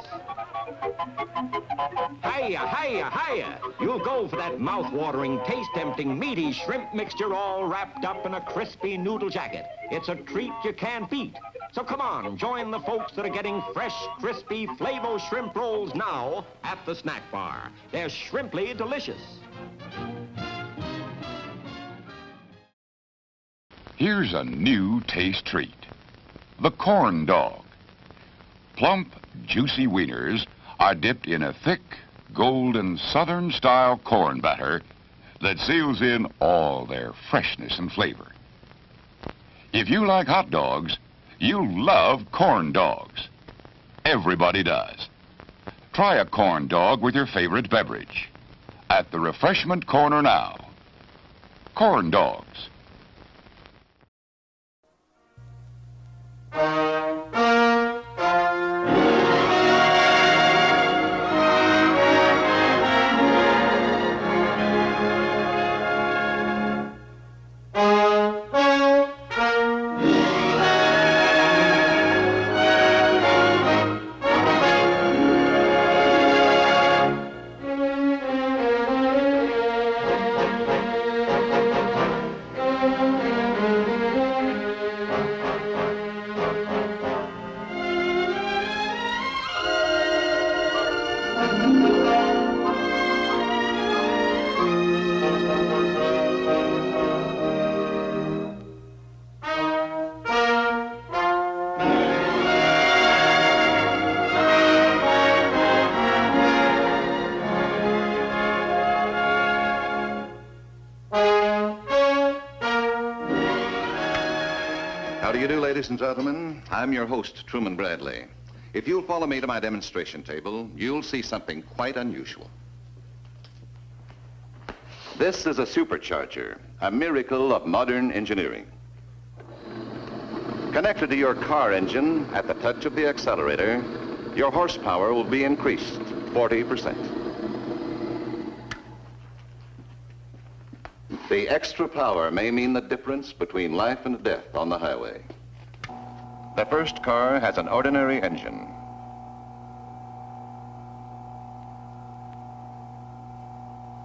Hiya, hiya, hiya. You'll go for that mouth-watering, taste-tempting, meaty shrimp mixture all wrapped up in a crispy noodle jacket. It's a treat you can't beat. So come on, join the folks that are getting fresh, crispy Flavo shrimp rolls now at the snack bar. They're shrimply delicious. Here's a new taste treat. The corn dog. Plump, juicy wieners are dipped in a thick, golden, southern-style corn batter that seals in all their freshness and flavor. If you like hot dogs, you'll love corn dogs. Everybody does. Try a corn dog with your favorite beverage. At the refreshment corner now. Corn dogs. How do you do, ladies and gentlemen? I'm your host, Truman Bradley. If you'll follow me to my demonstration table, you'll see something quite unusual. This is a supercharger, a miracle of modern engineering. Connected to your car engine at the touch of the accelerator, your horsepower will be increased 40%. The extra power may mean the difference between life and death on the highway. The first car has an ordinary engine.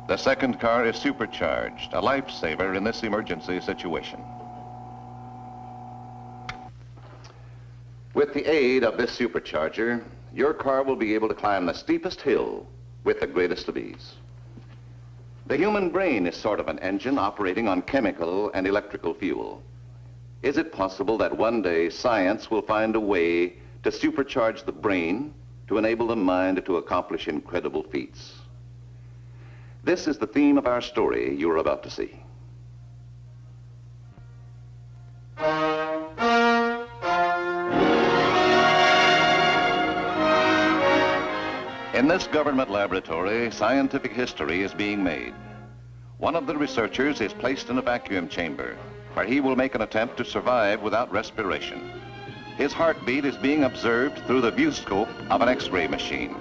The second car is supercharged, a lifesaver in this emergency situation. With the aid of this supercharger, your car will be able to climb the steepest hill with the greatest of ease. The human brain is sort of an engine operating on chemical and electrical fuel. Is it possible that one day science will find a way to supercharge the brain to enable the mind to accomplish incredible feats? This is the theme of our story you're about to see. In this government laboratory, scientific history is being made. One of the researchers is placed in a vacuum chamber where he will make an attempt to survive without respiration. His heartbeat is being observed through the viewscope of an X-ray machine.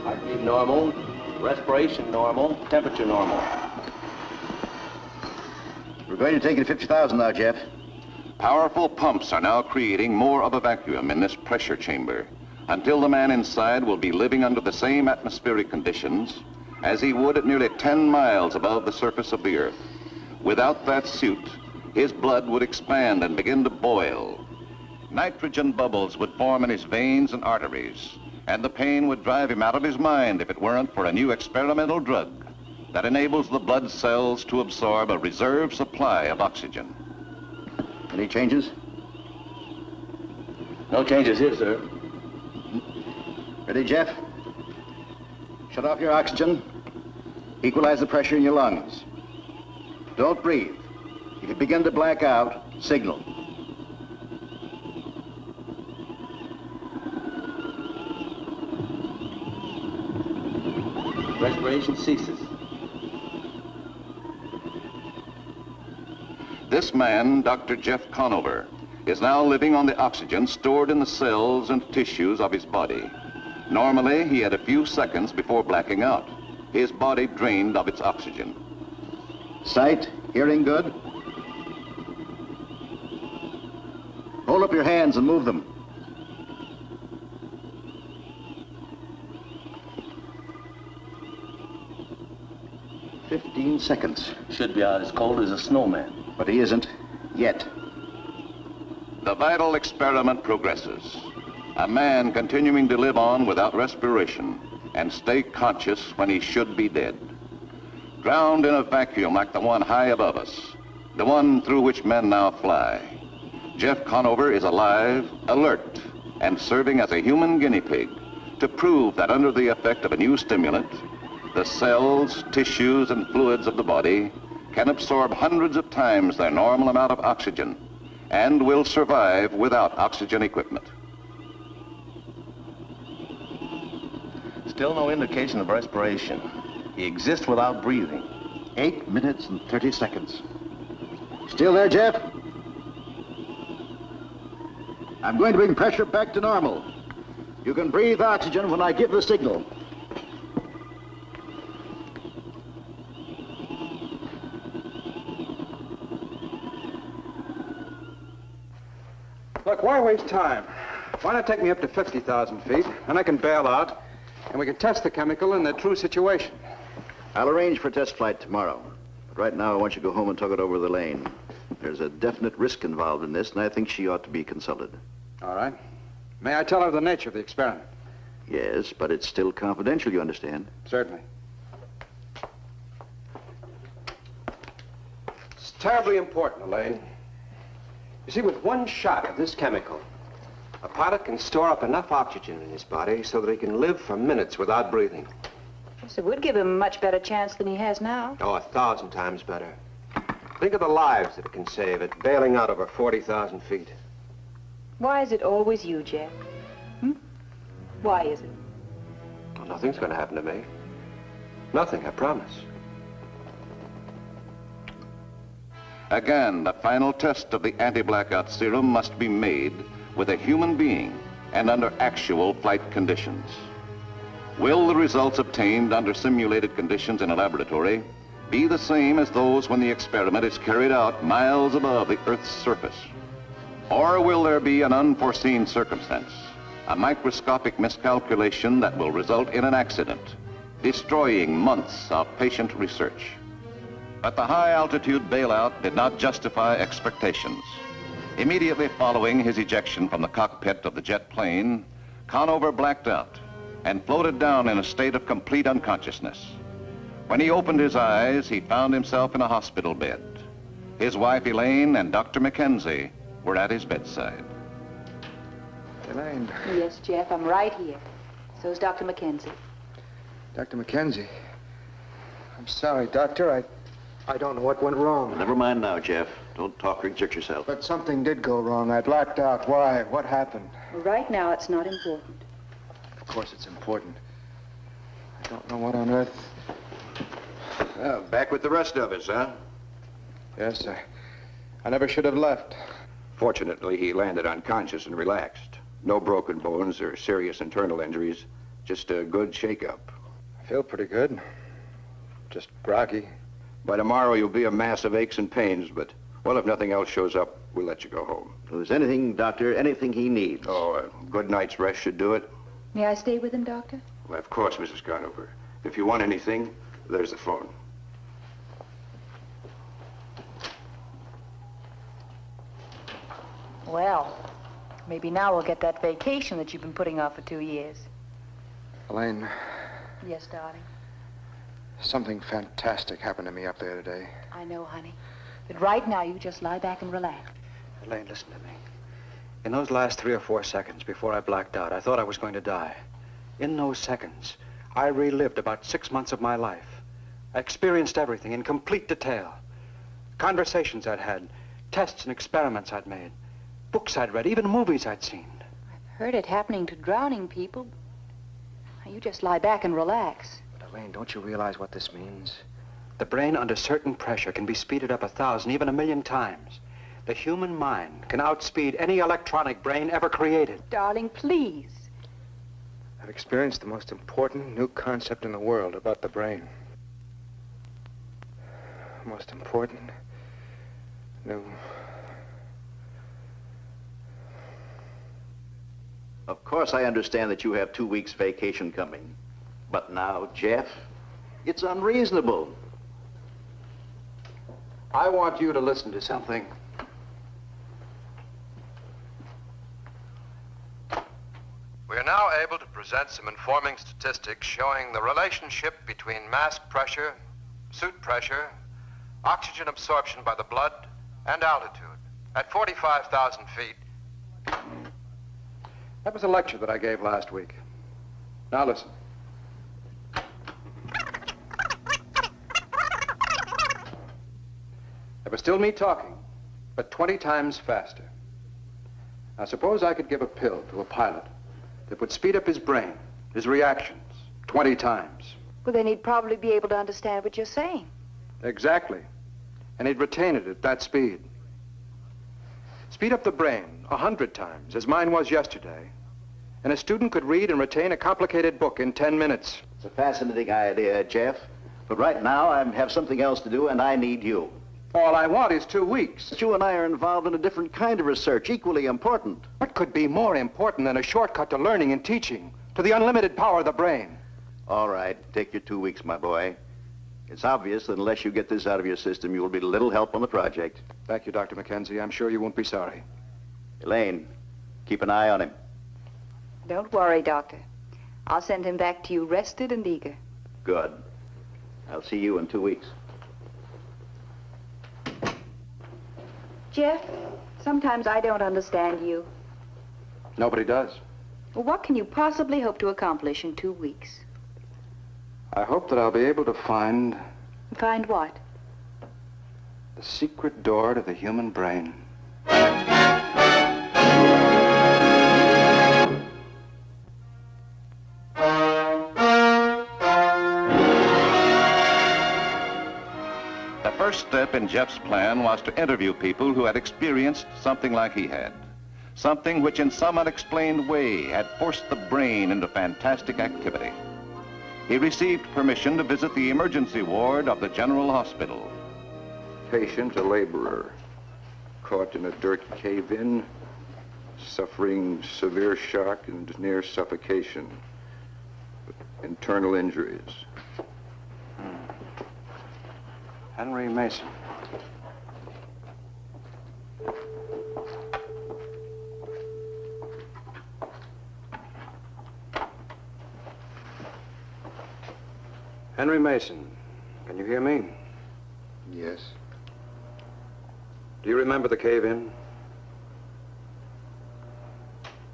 Heartbeat normal, respiration normal, temperature normal. We're going to take it to 50,000 now, Jeff. Powerful pumps are now creating more of a vacuum in this pressure chamber until the man inside will be living under the same atmospheric conditions as he would at nearly 10 miles above the surface of the Earth. Without that suit, his blood would expand and begin to boil. Nitrogen bubbles would form in his veins and arteries, and the pain would drive him out of his mind if it weren't for a new experimental drug that enables the blood cells to absorb a reserve supply of oxygen. Any changes? No changes here, sir. Ready, Jeff? Shut off your oxygen. Equalize the pressure in your lungs. Don't breathe. If you begin to black out, signal. Respiration ceases. This man, Dr. Jeff Conover, is now living on the oxygen stored in the cells and tissues of his body. Normally, he had a few seconds before blacking out. His body drained of its oxygen. Sight, hearing good? Hold up your hands and move them. $15 Should be out as cold as a snowman. But he isn't, yet. The vital experiment progresses. A man continuing to live on without respiration and stay conscious when he should be dead. Drowned in a vacuum like the one high above us, the one through which men now fly. Jeff Conover is alive, alert, and serving as a human guinea pig to prove that under the effect of a new stimulant, the cells, tissues, and fluids of the body can absorb hundreds of times their normal amount of oxygen and will survive without oxygen equipment. Still no indication of respiration. He exists without breathing. 8 minutes and 30 seconds. Still there, Jeff? I'm going to bring pressure back to normal. You can breathe oxygen when I give the signal. Look, why waste time? Why not take me up to 50,000 feet, and I can bail out, and we can test the chemical in the true situation. I'll arrange for a test flight tomorrow. But right now, I want you to go home and talk it over with Elaine. There's a definite risk involved in this, and I think she ought to be consulted. All right. May I tell her the nature of the experiment? Yes, but it's still confidential, you understand? Certainly. It's terribly important, Elaine. You see, with one shot of this chemical, a pilot can store up enough oxygen in his body so that he can live for minutes without breathing. Yes, it would give him a much better chance than he has now. Oh, 1,000 times better. Think of the lives that it can save at bailing out over 40,000 feet. Why is it always you, Jeff? Why is it? Well, nothing's going to happen to me. Nothing, I promise. Again, the final test of the anti-blackout serum must be made with a human being and under actual flight conditions. Will the results obtained under simulated conditions in a laboratory be the same as those when the experiment is carried out miles above the Earth's surface? Or will there be an unforeseen circumstance, a microscopic miscalculation that will result in an accident, destroying months of patient research? But the high-altitude bailout did not justify expectations. Immediately following his ejection from the cockpit of the jet plane, Conover blacked out and floated down in a state of complete unconsciousness. When he opened his eyes, he found himself in a hospital bed. His wife, Elaine, and Dr. Mackenzie were at his bedside. Elaine. Yes, Jeff, I'm right here. So's Dr. Mackenzie. Dr. Mackenzie. I'm sorry, Doctor. I don't know what went wrong. Never mind now, Jeff. Don't talk or exert yourself. But something did go wrong. I blacked out. Why? What happened? Well, right now, it's not important. Of course it's important. I don't know what on earth... Well, back with the rest of us, huh? Yes, I never should have left. Fortunately, he landed unconscious and relaxed. No broken bones or serious internal injuries. Just a good shake-up. I feel pretty good. Just groggy. By tomorrow, you'll be a mass of aches and pains, but, well, if nothing else shows up, we'll let you go home. If there's anything, Doctor, anything he needs. Oh, a good night's rest should do it. May I stay with him, Doctor? Well, of course, Mrs. Conover. If you want anything, there's the phone. Well, maybe now we'll get that vacation that you've been putting off for 2 years. Elaine, Yes, darling. something fantastic happened to me up there today. I know, honey. But right now, you just lie back and relax. Elaine, listen to me. In those last 3 or 4 seconds before I blacked out, I thought I was going to die. In those seconds, I relived about 6 months of my life. I experienced everything in complete detail. Conversations I'd had, tests and experiments I'd made, books I'd read, even movies I'd seen. I've heard it happening to drowning people. Now, you just lie back and relax. But Elaine, don't you realize what this means? The brain under certain pressure can be speeded up 1,000, even 1,000,000 times. The human mind can outspeed any electronic brain ever created. Darling, please. I've experienced the most important new concept in the world about the brain. Most important new... Of course, I understand that you have 2 weeks vacation coming. But now, Jeff, it's unreasonable. I want you to listen to something. We are now able to present some informing statistics showing the relationship between mask pressure, suit pressure, oxygen absorption by the blood, and altitude. At 45,000 feet. That was a lecture that I gave last week. Now listen. It was still me talking, but 20 times faster. Now suppose I could give a pill to a pilot that would speed up his brain, his reactions, 20 times. Well, then he'd probably be able to understand what you're saying. Exactly. And he'd retain it at that speed. Speed up the brain 100 times, as mine was yesterday, and a student could read and retain a complicated book in 10 minutes. It's a fascinating idea, Jeff. But right now, I have something else to do, and I need you. All I want is 2 weeks. But you and I are involved in a different kind of research, equally important. What could be more important than a shortcut to learning and teaching, to the unlimited power of the brain? All right, take your 2 weeks, my boy. It's obvious that unless you get this out of your system, you will be little help on the project. Thank you, Dr. Mackenzie. I'm sure you won't be sorry. Elaine, keep an eye on him. Don't worry, Doctor. I'll send him back to you rested and eager. Good. I'll see you in 2 weeks. Jeff, sometimes I don't understand you. Nobody does. Well, what can you possibly hope to accomplish in 2 weeks? I hope that I'll be able to find... Find what? The secret door to the human brain. The first step in Jeff's plan was to interview people who had experienced something like he had. Something which in some unexplained way had forced the brain into fantastic activity. He received permission to visit the emergency ward of the General Hospital. Patient, a laborer, caught in a dirt cave-in, suffering severe shock and near suffocation. Internal injuries. Henry Mason. Henry Mason, can you hear me? Yes. Do you remember the cave-in?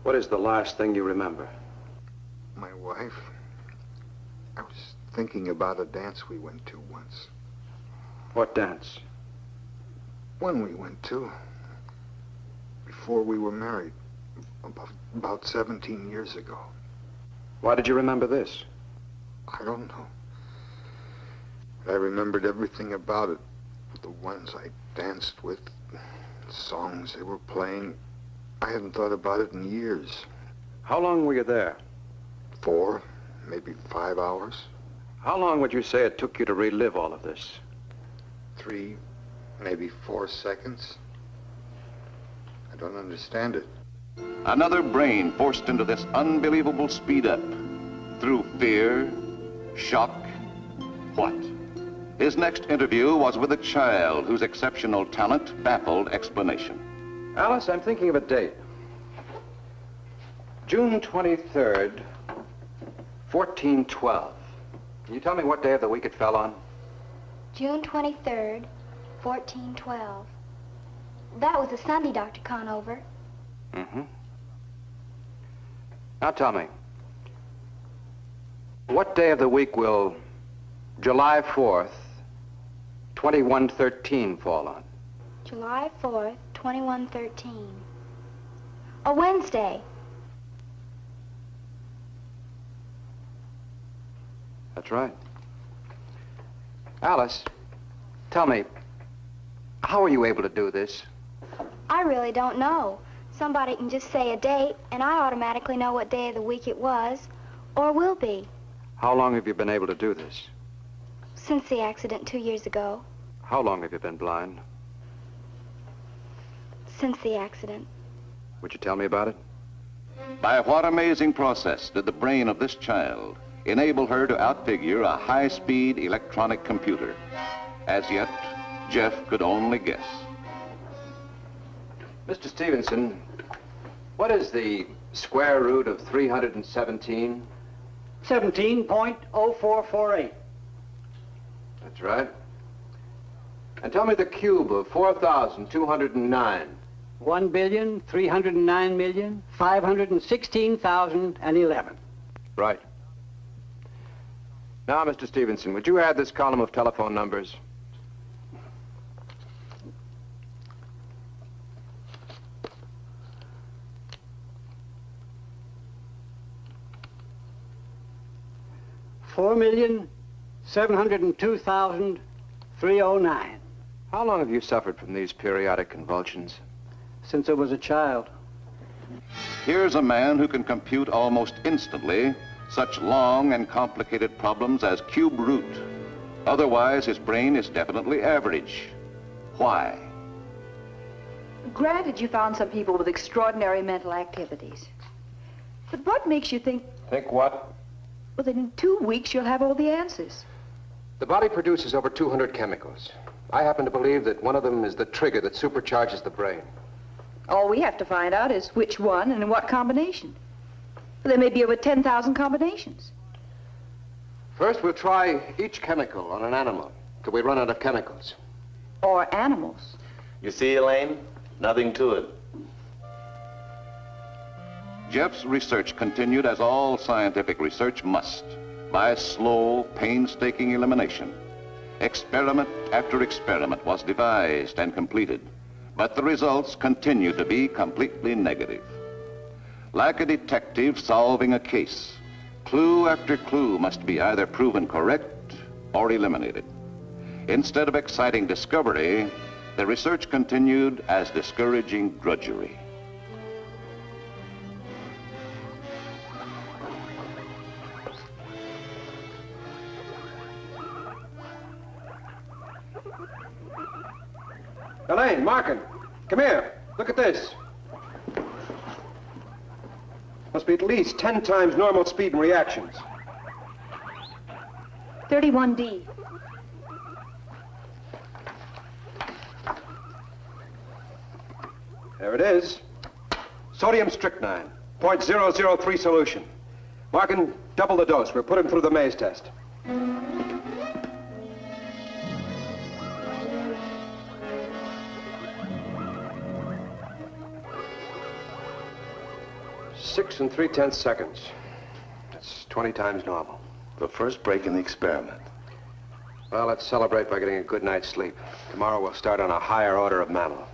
What is the last thing you remember? My wife. I was thinking about a dance we went to once. What dance? One we went to. Before we were married. About 17 years ago. Why did you remember this? I don't know. I remembered everything about it. The ones I danced with, the songs they were playing. I hadn't thought about it in years. How long were you there? 4, maybe 5 hours. How long would you say it took you to relive all of this? 3, maybe 4 seconds. I don't understand it. Another brain forced into this unbelievable speed up through fear, shock, what? His next interview was with a child whose exceptional talent baffled explanation. Alice, I'm thinking of a date. June 23rd, 1412. Can you tell me what day of the week it fell on? June 23rd, 1412. That was a Sunday, Dr. Conover. Mm-hmm. Now tell me, what day of the week will July 4th, 2113 fall on? July 4th, 2113. A Wednesday. That's right. Alice, Tell me, how are you able to do this? I really don't know. Somebody can just say a date, and I automatically know what day of the week it was, or will be. How long have you been able to do this? Since the accident 2 years ago. How long have you been blind? Since the accident. Would you tell me about it? By what amazing process did the brain of this child enable her to outfigure a high-speed electronic computer? As yet, Jeff could only guess. Mr. Stevenson, what is the square root of 317? 17.0448. That's right. And tell me the cube of 4,209. 1,309,516,011. Right. Now, Mr. Stevenson, would you add this column of telephone numbers? $4,702,309. How long have you suffered from these periodic convulsions? Since I was a child. Here's a man who can compute almost instantly such long and complicated problems as cube root. Otherwise, his brain is definitely average. Why? Granted, you found some people with extraordinary mental activities. But what makes you think, Think what? well, that in 2 weeks you'll have all the answers? The body produces over 200 chemicals. I happen to believe that one of them is the trigger that supercharges the brain. All we have to find out is which one and in what combination. There may be over 10,000 combinations. First, we'll try each chemical on an animal till we run out of chemicals. Or animals. You see, Elaine? Nothing to it. Jeff's research continued as all scientific research must, by slow, painstaking elimination. Experiment after experiment was devised and completed, but the results continued to be completely negative. Like a detective solving a case, clue after clue must be either proven correct or eliminated. Instead of exciting discovery, the research continued as discouraging drudgery. Elaine, Markin, come here. Look at this. Must be at least 10 times normal speed in reactions. 31D. There it is. Sodium strychnine, 0.003 solution. Markin, double the dose. We'll put him through the maze test. Six and 3/10 seconds. That's 20 times normal. The first break in the experiment. Well, let's celebrate by getting a good night's sleep. Tomorrow we'll start on a higher order of mammal.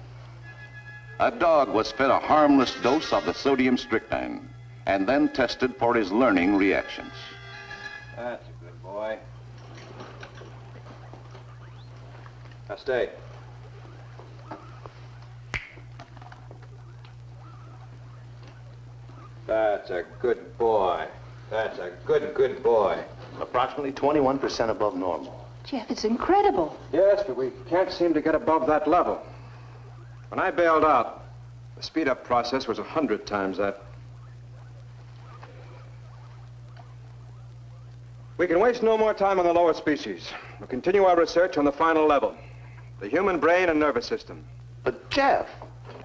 A dog was fed a harmless dose of the sodium strychnine and then tested for his learning reactions. That's a good boy. Now stay. That's a good boy. That's a good boy. Approximately 21% above normal. Jeff, it's incredible. Yes, but we can't seem to get above that level. When I bailed out, the speed-up process was 100 times that. We can waste no more time on the lower species. We'll continue our research on the final level, the human brain and nervous system. But, Jeff...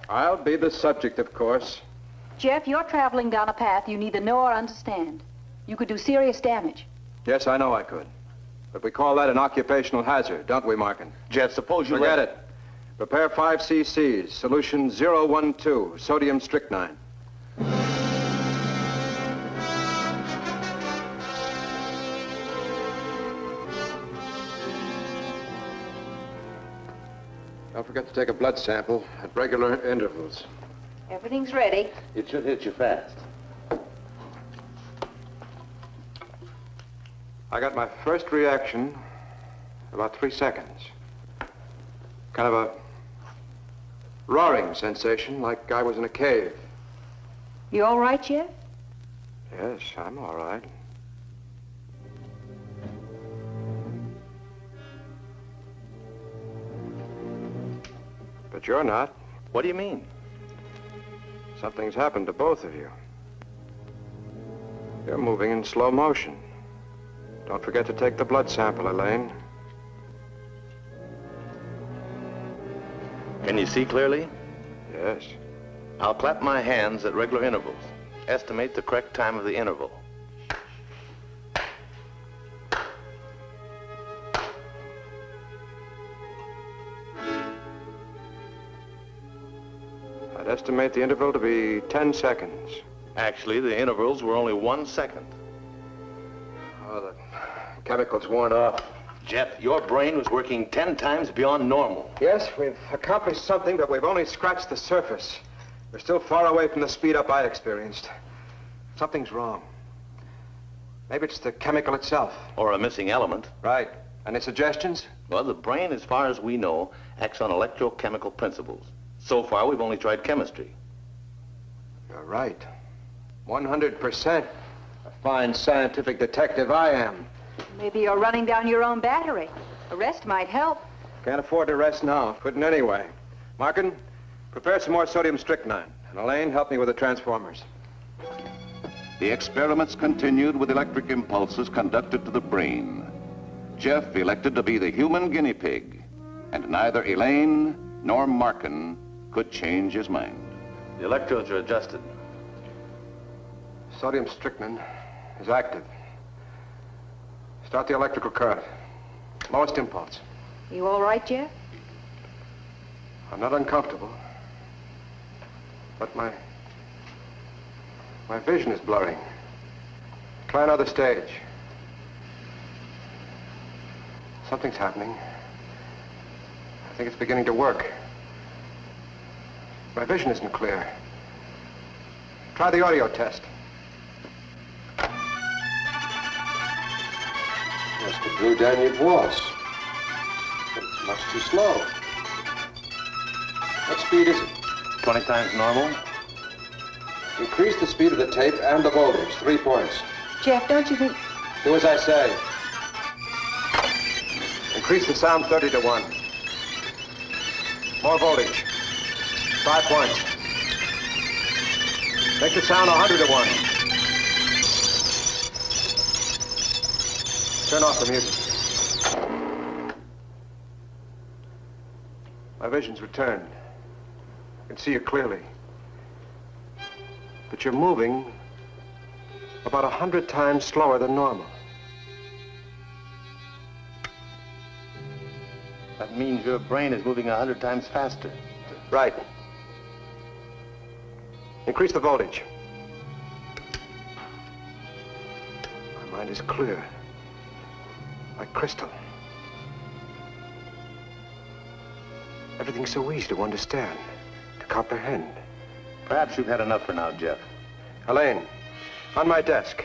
I'll be the subject, of course. Jeff, you're traveling down a path you neither know or understand. You could do serious damage. Yes, I know I could. But we call that an occupational hazard, don't we, Markin? Jeff, suppose you Forget it. Prepare 5 cc's, solution 012, sodium strychnine. Don't forget to take a blood sample at regular intervals. Everything's ready. It should hit you fast. I got my first reaction in about 3 seconds. Kind of a roaring sensation, like I was in a cave. You all right, Jeff? Yes, I'm all right. But you're not. What do you mean? Something's happened to both of you. You're moving in slow motion. Don't forget to take the blood sample, Elaine. Can you see clearly? Yes. I'll clap my hands at regular intervals. Estimate the correct time of the interval. I'd estimate the interval to be 10 seconds. Actually, the intervals were only 1 second. Oh, the chemicals worn off. Jeff, your brain was working 10 times beyond normal. Yes, we've accomplished something, but we've only scratched the surface. We're still far away from the speed up I experienced. Something's wrong. Maybe it's the chemical itself. Or a missing element. Right. Any suggestions? Well, the brain, as far as we know, acts on electrochemical principles. So far, we've only tried chemistry. You're right. 100%. A fine scientific detective I am. Maybe you're running down your own battery. A rest might help. Can't afford to rest now. Couldn't anyway. Markin, prepare some more sodium strychnine. And Elaine, help me with the transformers. The experiments continued with electric impulses conducted to the brain. Jeff elected to be the human guinea pig, and neither Elaine nor Markin could change his mind. The electrodes are adjusted. Sodium strychnine is active. Start the electrical current. Lowest impulse. You all right, Jeff? I'm not uncomfortable. But my vision is blurring. Try another stage. Something's happening. I think it's beginning to work. My vision isn't clear. Try the audio test. Must have blew down your voice. It's much too slow. What speed is it? 20 times normal. Increase the speed of the tape and the voltage. 3 points. Jeff, don't you think... Do as I say. Increase the sound 30 to 1. More voltage. 5 points. Make the sound 100 to 1. Turn off the music. My vision's returned. I can see you clearly. But you're moving about 100 times slower than normal. That means your brain is moving 100 times faster. Right. Increase the voltage. My mind is clear. Like crystal. Everything's so easy to understand, to comprehend. Perhaps you've had enough for now, Jeff. Elaine, on my desk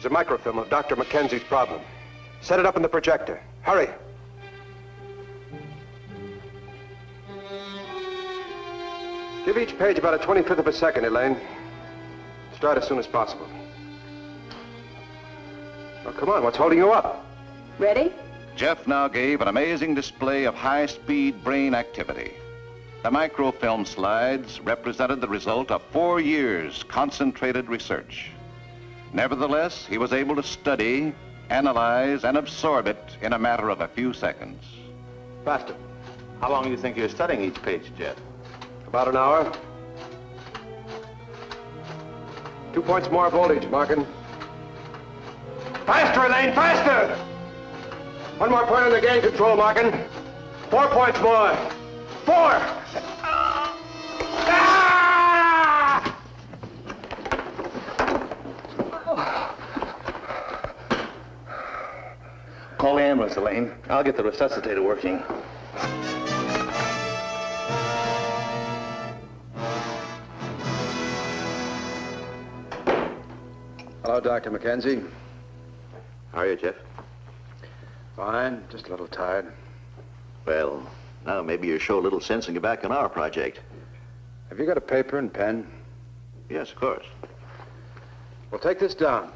is a microfilm of Dr. Mackenzie's problem. Set it up in the projector. Hurry. Give each page about a 25th of a second, Elaine. Start as soon as possible. Oh, come on, what's holding you up? Ready? Jeff now gave an amazing display of high-speed brain activity. The microfilm slides represented the result of 4 years concentrated research. Nevertheless, he was able to study, analyze, and absorb it in a matter of a few seconds. Faster. How long do you think you're studying each page, Jeff? About an hour. 2 points more voltage, Markin. Faster, Elaine, faster! 1 more point on the gain control, Markin. 4 points more. 4! Call the ambulance, Elaine. I'll get the resuscitator working. Hello, Dr. Mackenzie. How are you, Jeff? Fine, just a little tired. Well, Now maybe you'll show a little sense and get back on our project. Have you got a paper and pen? Yes, of course. Well, take this down.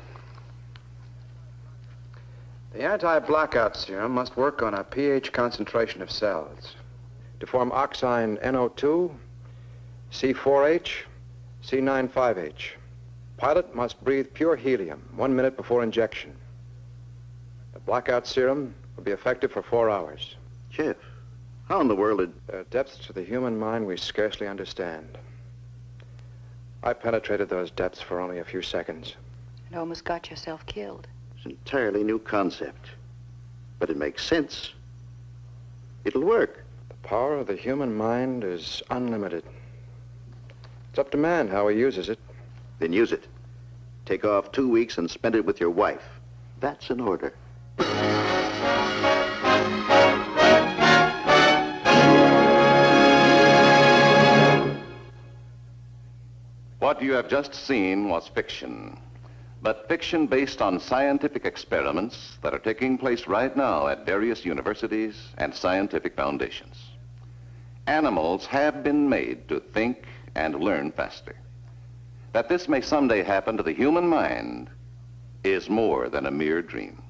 The anti-blackout serum must work on a pH concentration of cells to form oxine NO2, C4H, C95H. Pilot must breathe pure helium 1 minute before injection. The blackout serum will be effective for 4 hours. Chief, how in the world did... There are depths to the human mind we scarcely understand. I penetrated those depths for only a few seconds. And almost got yourself killed. It's an entirely new concept. But it makes sense. It'll work. The power of the human mind is unlimited. It's up to man how he uses it. Then use it. Take off 2 weeks and spend it with your wife. That's in order. What you have just seen was fiction, but fiction based on scientific experiments that are taking place right now at various universities and scientific foundations. Animals have been made to think and learn faster. That this may someday happen to the human mind is more than a mere dream.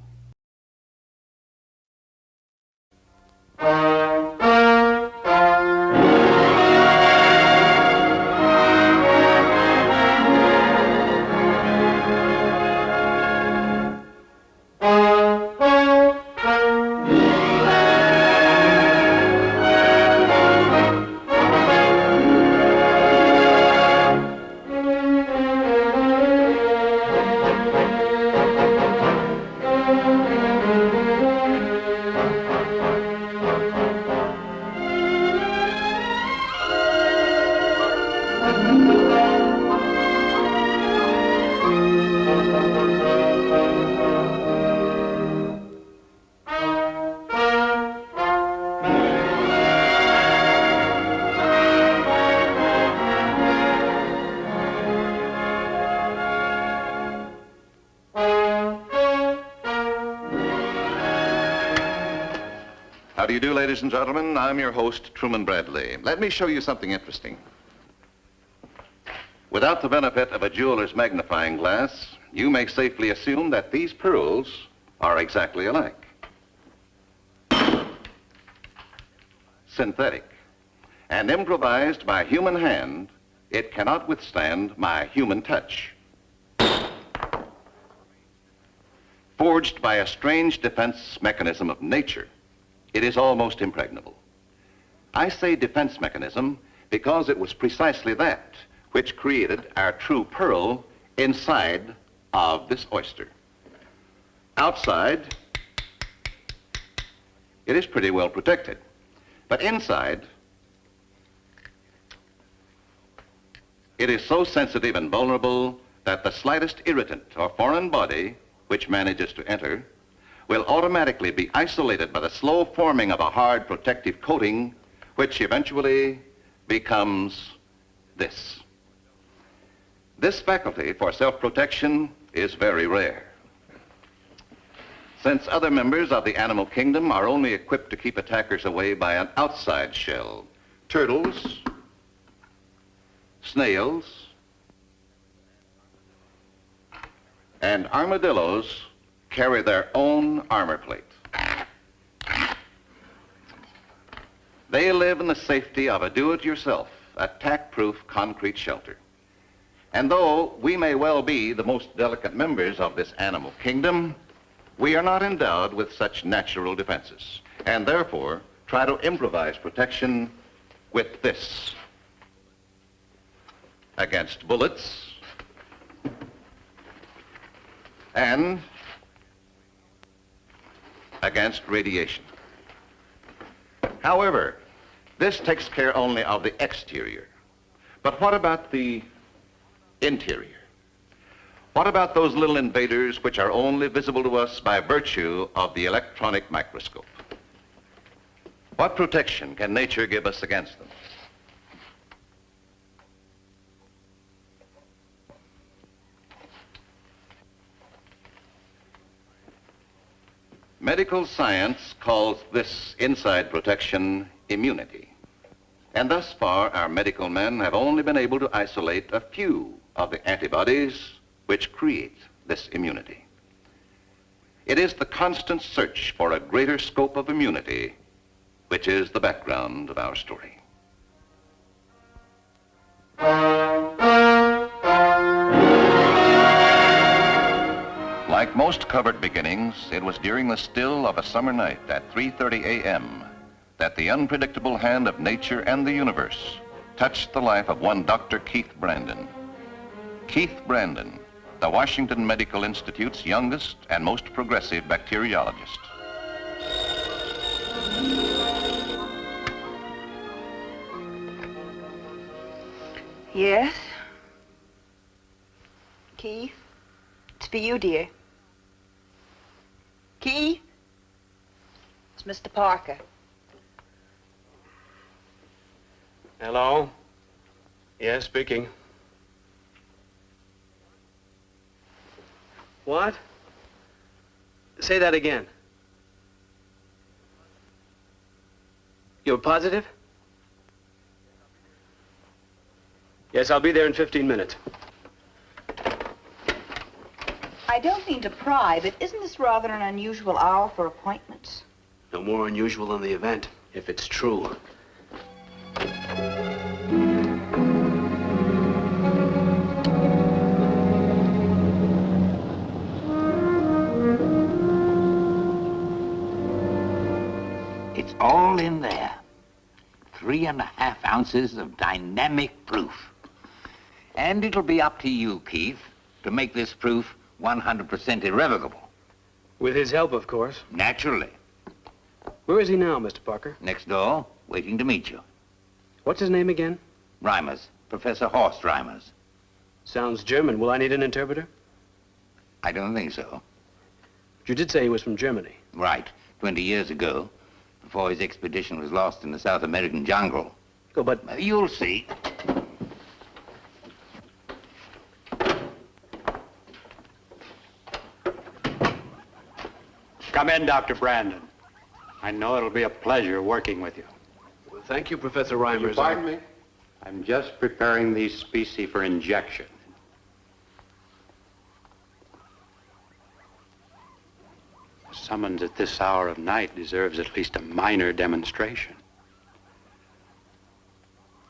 How do you do, ladies and gentlemen? I'm your host, Truman Bradley. Let me show you something interesting. Without the benefit of a jeweler's magnifying glass, you may safely assume that these pearls are exactly alike. Synthetic. And improvised by human hand, it cannot withstand my human touch. Forged by a strange defense mechanism of nature, it is almost impregnable. I say defense mechanism because it was precisely that which created our true pearl inside of this oyster. Outside, it is pretty well protected, but inside, it is so sensitive and vulnerable that the slightest irritant or foreign body which manages to enter will automatically be isolated by the slow forming of a hard protective coating, which eventually becomes this. This faculty for self-protection is very rare. Since other members of the animal kingdom are only equipped to keep attackers away by an outside shell, turtles, snails, and armadillos carry their own armor plate. They live in the safety of a do-it-yourself, attack-proof concrete shelter. And though we may well be the most delicate members of this animal kingdom, we are not endowed with such natural defenses, and therefore try to improvise protection with this. Against bullets and against radiation. However, this takes care only of the exterior. But what about the interior? What about those little invaders which are only visible to us by virtue of the electronic microscope? What protection can nature give us against them? Medical science calls this inside protection immunity. And thus far, our medical men have only been able to isolate a few of the antibodies which create this immunity. It is the constant search for a greater scope of immunity which is the background of our story. Like most covert beginnings, it was during the still of a summer night at 3:30 a.m. that the unpredictable hand of nature and the universe touched the life of one Dr. Keith Brandon. Keith Brandon, the Washington Medical Institute's youngest and most progressive bacteriologist. Yes? Keith? It's for you, dear. Keith? It's Mr. Parker. Hello? Yes, speaking. What? Say that again. You're positive? Yes, I'll be there in 15 minutes. I don't mean to pry, but isn't this rather an unusual hour for appointments? No more unusual than the event, if it's true. It's all in there. 3.5 ounces of dynamic proof. And it'll be up to you, Keith, to make this proof 100% irrevocable. With his help, of course. Naturally. Where is he now, Mr. Parker? Next door, waiting to meet you. What's his name again? Reimers. Professor Horst Reimers. Sounds German. Will I need an interpreter? I don't think so. But you did say he was from Germany. Right. 20 years ago, before his expedition was lost in the South American jungle. Oh, but... You'll see. Come in, Dr. Brandon. I know it'll be a pleasure working with you. Well, thank you, Professor Reimers. Pardon me? I'm just preparing these specie for injection. A summons at this hour of night deserves at least a minor demonstration.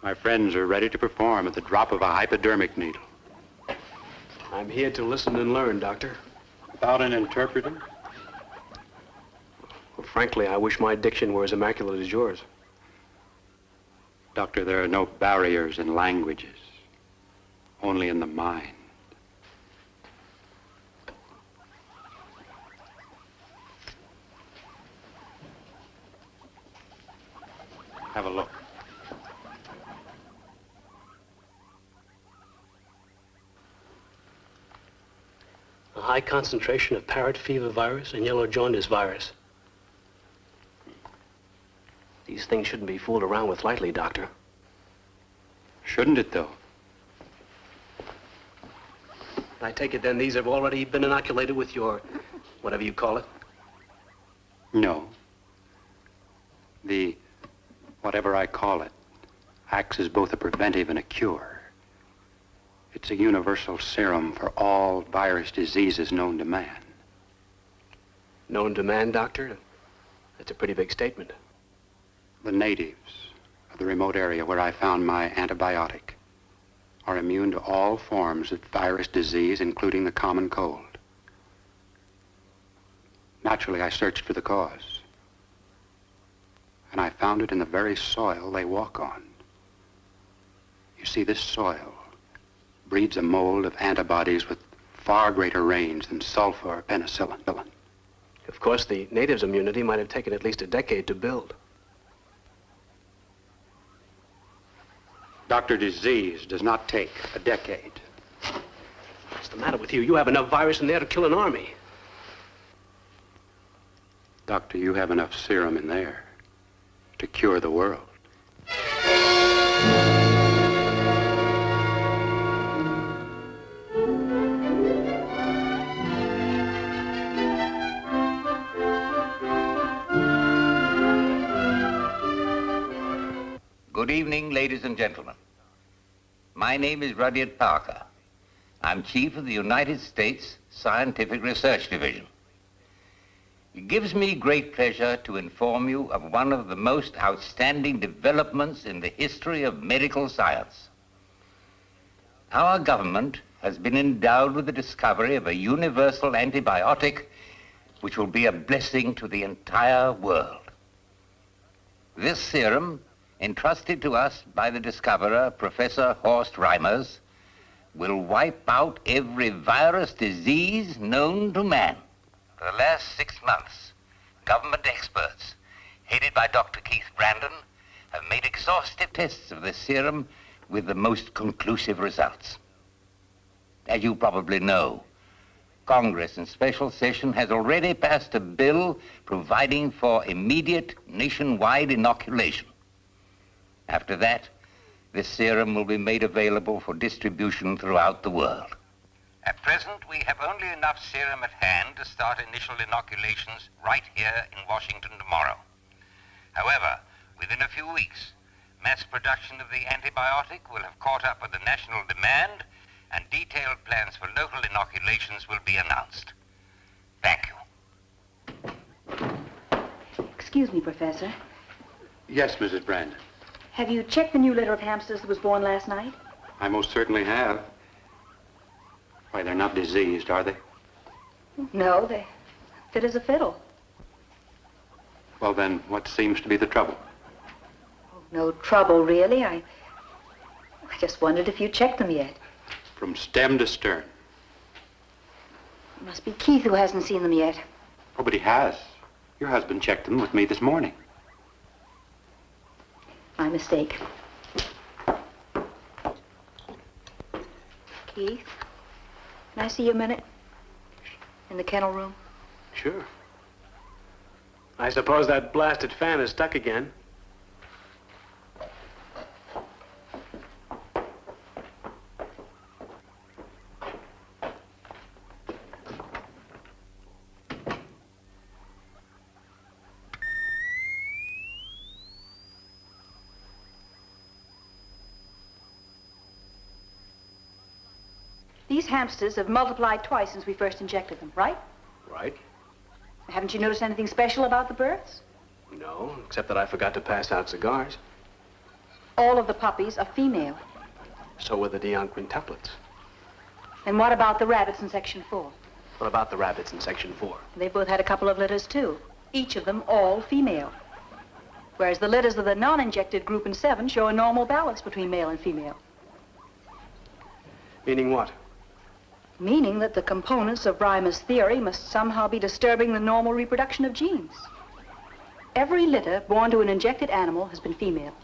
My friends are ready to perform at the drop of a hypodermic needle. I'm here to listen and learn, Doctor. Without an interpreter? Well, frankly, I wish my diction were as immaculate as yours. Doctor, there are no barriers in languages, only in the mind. Have a look. A high concentration of parrot fever virus and yellow jaundice virus. These things shouldn't be fooled around with lightly, Doctor. Shouldn't it, though? I take it then these have already been inoculated with your, whatever you call it? No. The whatever I call it acts as both a preventive and a cure. It's a universal serum for all virus diseases known to man. Known to man, Doctor? That's a pretty big statement. The natives of the remote area where I found my antibiotic are immune to all forms of virus disease, including the common cold. Naturally, I searched for the cause. And I found it in the very soil they walk on. You see, this soil breeds a mold of antibodies with far greater range than sulfur or penicillin. Of course, the natives' immunity might have taken at least a decade to build. Dr. Disease does not take a decade. What's the matter with you? You have enough virus in there to kill an army. Doctor, you have enough serum in there to cure the world. Good evening, ladies and gentlemen. My name is Rudyard Parker. I'm chief of the United States Scientific Research Division. It gives me great pleasure to inform you of one of the most outstanding developments in the history of medical science. Our government has been endowed with the discovery of a universal antibiotic which will be a blessing to the entire world. This serum, entrusted to us by the discoverer, Professor Horst Reimers, will wipe out every virus disease known to man. For the last 6 months, government experts, headed by Dr. Keith Brandon, have made exhaustive tests of this serum with the most conclusive results. As you probably know, Congress in special session has already passed a bill providing for immediate nationwide inoculation. After that, this serum will be made available for distribution throughout the world. At present, we have only enough serum at hand to start initial inoculations right here in Washington tomorrow. However, within a few weeks, mass production of the antibiotic will have caught up with the national demand, and detailed plans for local inoculations will be announced. Thank you. Excuse me, Professor. Yes, Mrs. Brandon. Have you checked the new litter of hamsters that was born last night? I most certainly have. Why, they're not diseased, are they? No, they're fit as a fiddle. Well, then, what seems to be the trouble? No trouble, really. I just wondered if you checked them yet. From stem to stern. It must be Keith who hasn't seen them yet. Oh, but he has. Your husband checked them with me this morning. My mistake. Keith, can I see you a minute? In the kennel room? Sure. I suppose that blasted fan is stuck again. These hamsters have multiplied twice since we first injected them, right? Right. Haven't you noticed anything special about the births? No, except that I forgot to pass out cigars. All of the puppies are female. So were the Dion quintuplets. And what about the rabbits in section 4? What about the rabbits in section 4? They both had a couple of litters, too. Each of them all female. Whereas the litters of the non-injected group in 7 show a normal balance between male and female. Meaning what? Meaning that the components of Reimer's theory must somehow be disturbing the normal reproduction of genes. Every litter born to an injected animal has been female.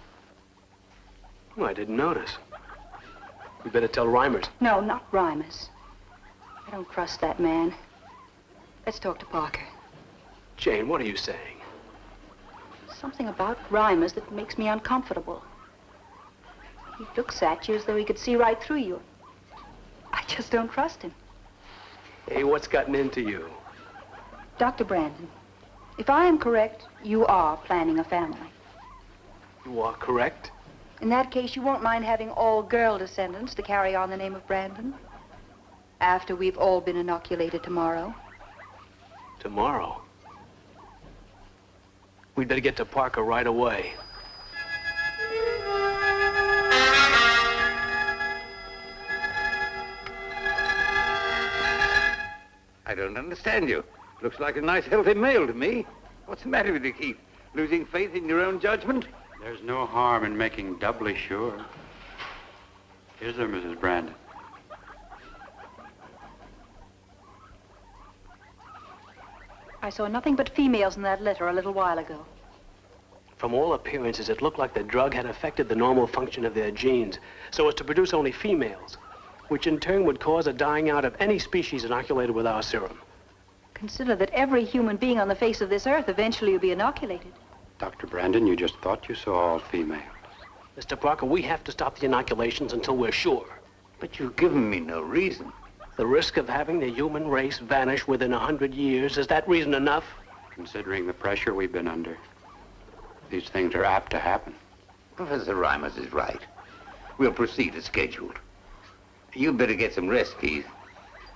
Oh, I didn't notice. We better tell Reimers. No, not Reimer's. I don't trust that man. Let's talk to Parker. Jane, what are you saying? Something about Reimer's that makes me uncomfortable. He looks at you as though he could see right through you. I just don't trust him. Hey, what's gotten into you? Dr. Brandon, if I am correct, you are planning a family. You are correct? In that case, you won't mind having all girl descendants to carry on the name of Brandon? After we've all been inoculated tomorrow. Tomorrow? We'd better get to Parker right away. I don't understand you. Looks like a nice, healthy male to me. What's the matter with you, Keith? Losing faith in your own judgment? There's no harm in making doubly sure. Is there, Mrs. Brandon? I saw nothing but females in that litter a little while ago. From all appearances, it looked like the drug had affected the normal function of their genes so as to produce only females, which in turn would cause a dying out of any species inoculated with our serum. Consider that every human being on the face of this earth eventually will be inoculated. Dr. Brandon, you just thought you saw all females. Mr. Parker, we have to stop the inoculations until we're sure. But you've given me no reason. The risk of having the human race vanish within 100 years, is that reason enough? Considering the pressure we've been under, these things are apt to happen. Professor Reimers is right. We'll proceed as scheduled. You'd better get some rest, Keith.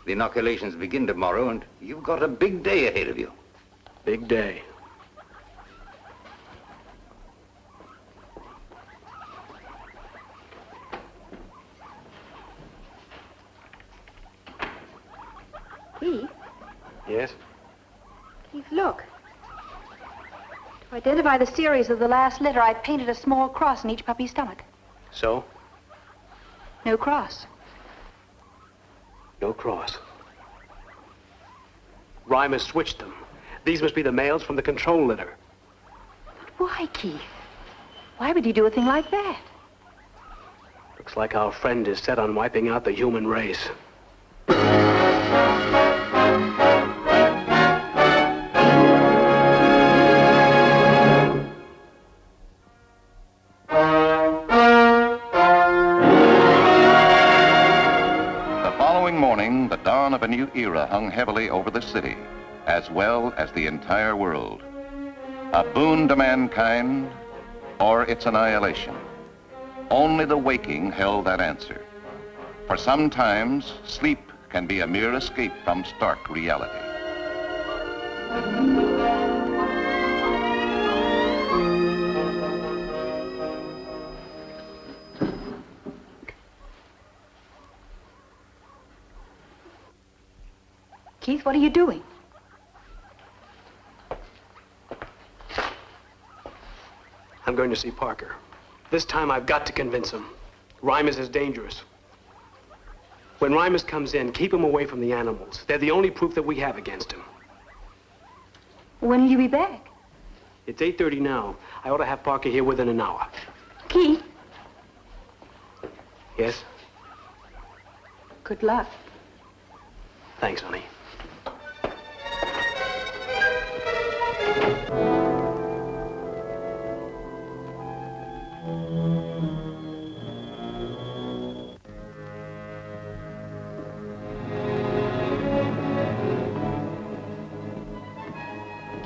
The inoculations begin tomorrow, and you've got a big day ahead of you. Big day. Keith? Yes? Keith, look. To identify the series of the last litter, I painted a small cross in each puppy's stomach. So? No cross. No cross. Reimers switched them. These must be the males from the control litter. Why, Keith? Why would you do a thing like that? Looks like our friend is set on wiping out the human race. Morning, the dawn of a new era hung heavily over the city, as well as the entire world. A boon to mankind, or its annihilation. Only the waking held that answer. For sometimes, sleep can be a mere escape from stark reality. Keith, what are you doing? I'm going to see Parker. This time I've got to convince him. Reimers is dangerous. When Reimers comes in, keep him away from the animals. They're the only proof that we have against him. When will you be back? It's 8:30 now. I ought to have Parker here within an hour. Keith? Yes? Good luck. Thanks, honey.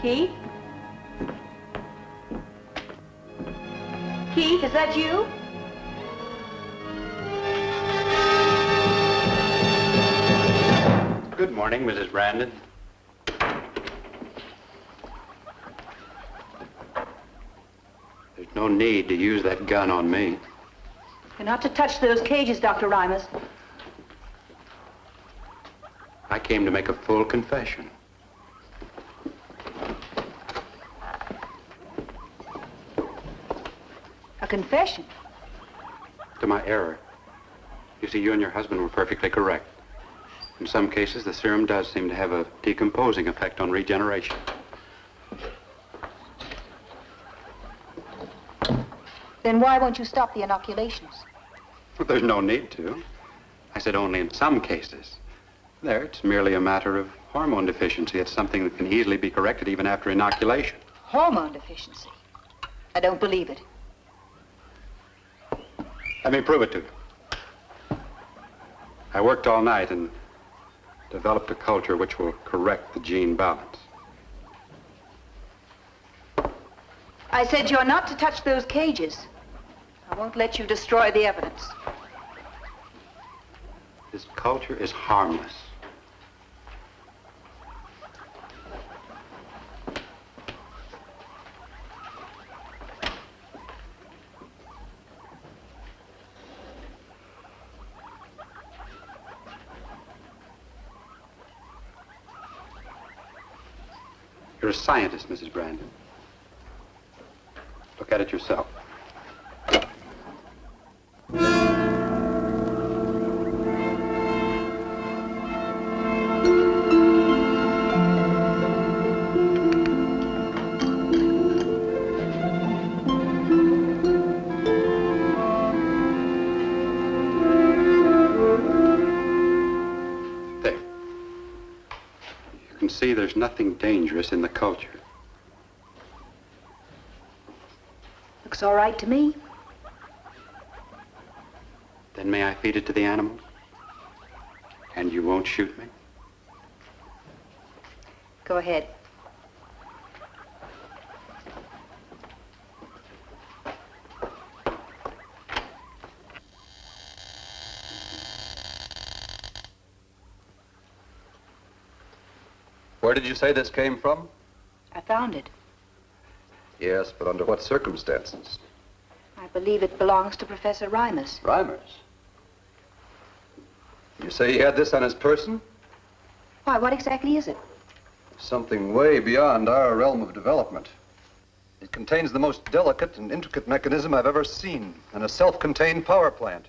Keith? Keith, is that you? Good morning, Mrs. Brandon. There's no need to use that gun on me. You're not to touch those cages, Dr. Reimers. I came to make a full confession. A confession? To my error. You see, you and your husband were perfectly correct. In some cases, the serum does seem to have a decomposing effect on regeneration. Then why won't you stop the inoculations? Well, there's no need to. I said only in some cases. There, it's merely a matter of hormone deficiency. It's something that can easily be corrected even after inoculation. Hormone deficiency? I don't believe it. Let me prove it to you. I worked all night and developed a culture which will correct the gene balance. I said you're not to touch those cages. I won't let you destroy the evidence. This culture is harmless. You're a scientist, Mrs. Brandon. Look at it yourself. See, there's nothing dangerous in the culture. Looks all right to me. Then may I feed it to the animals? And you won't shoot me? Go ahead. Where did you say this came from? I found it. Yes, but under what circumstances? I believe it belongs to Professor Reimers. Reimers? You say he had this on his person? Why, what exactly is it? Something way beyond our realm of development. It contains the most delicate and intricate mechanism I've ever seen, and a self-contained power plant.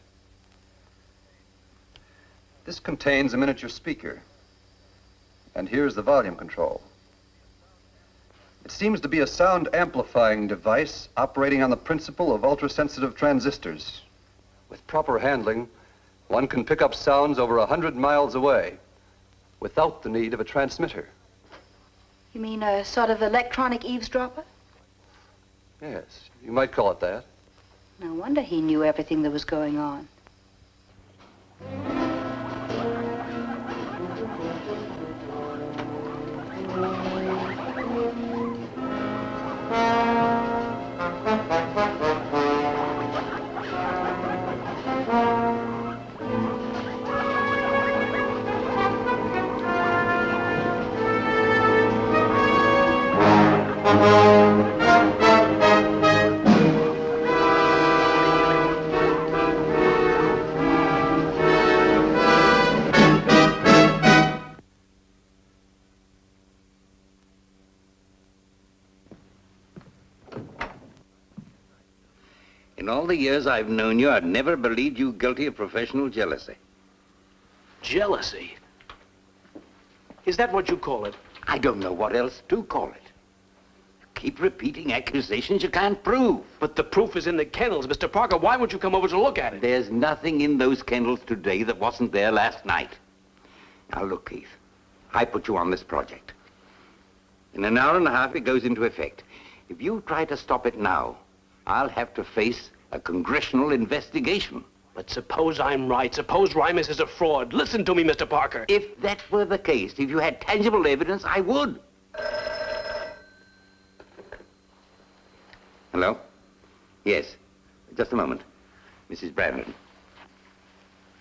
This contains a miniature speaker. And here's the volume control. It seems to be a sound amplifying device operating on the principle of ultra-sensitive transistors. With proper handling, one can pick up sounds over 100 miles away without the need of a transmitter. You mean a sort of electronic eavesdropper? Yes, you might call it that. No wonder he knew everything that was going on. In all the years I've known you, I've never believed you guilty of professional jealousy. Jealousy? Is that what you call it? I don't know what else to call it. You keep repeating accusations you can't prove. But the proof is in the kennels, Mr. Parker. Why won't you come over to look at it? There's nothing in those kennels today that wasn't there last night. Now look, Keith, I put you on this project. In an hour and a half, it goes into effect. If you try to stop it now, I'll have to face a congressional investigation. But suppose I'm right. Suppose Reimers is a fraud. Listen to me, Mr. Parker. If that were the case, if you had tangible evidence, I would. Hello? Yes. Just a moment. Mrs. Bradley.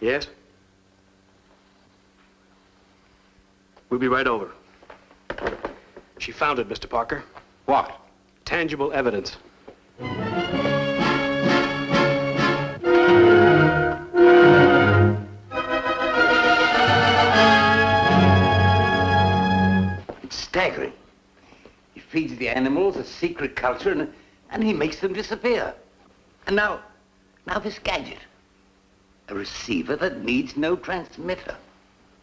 Yes? We'll be right over. She found it, Mr. Parker. What? Tangible evidence. It's staggering. He feeds the animals a secret culture and he makes them disappear. And now this gadget. A receiver that needs no transmitter.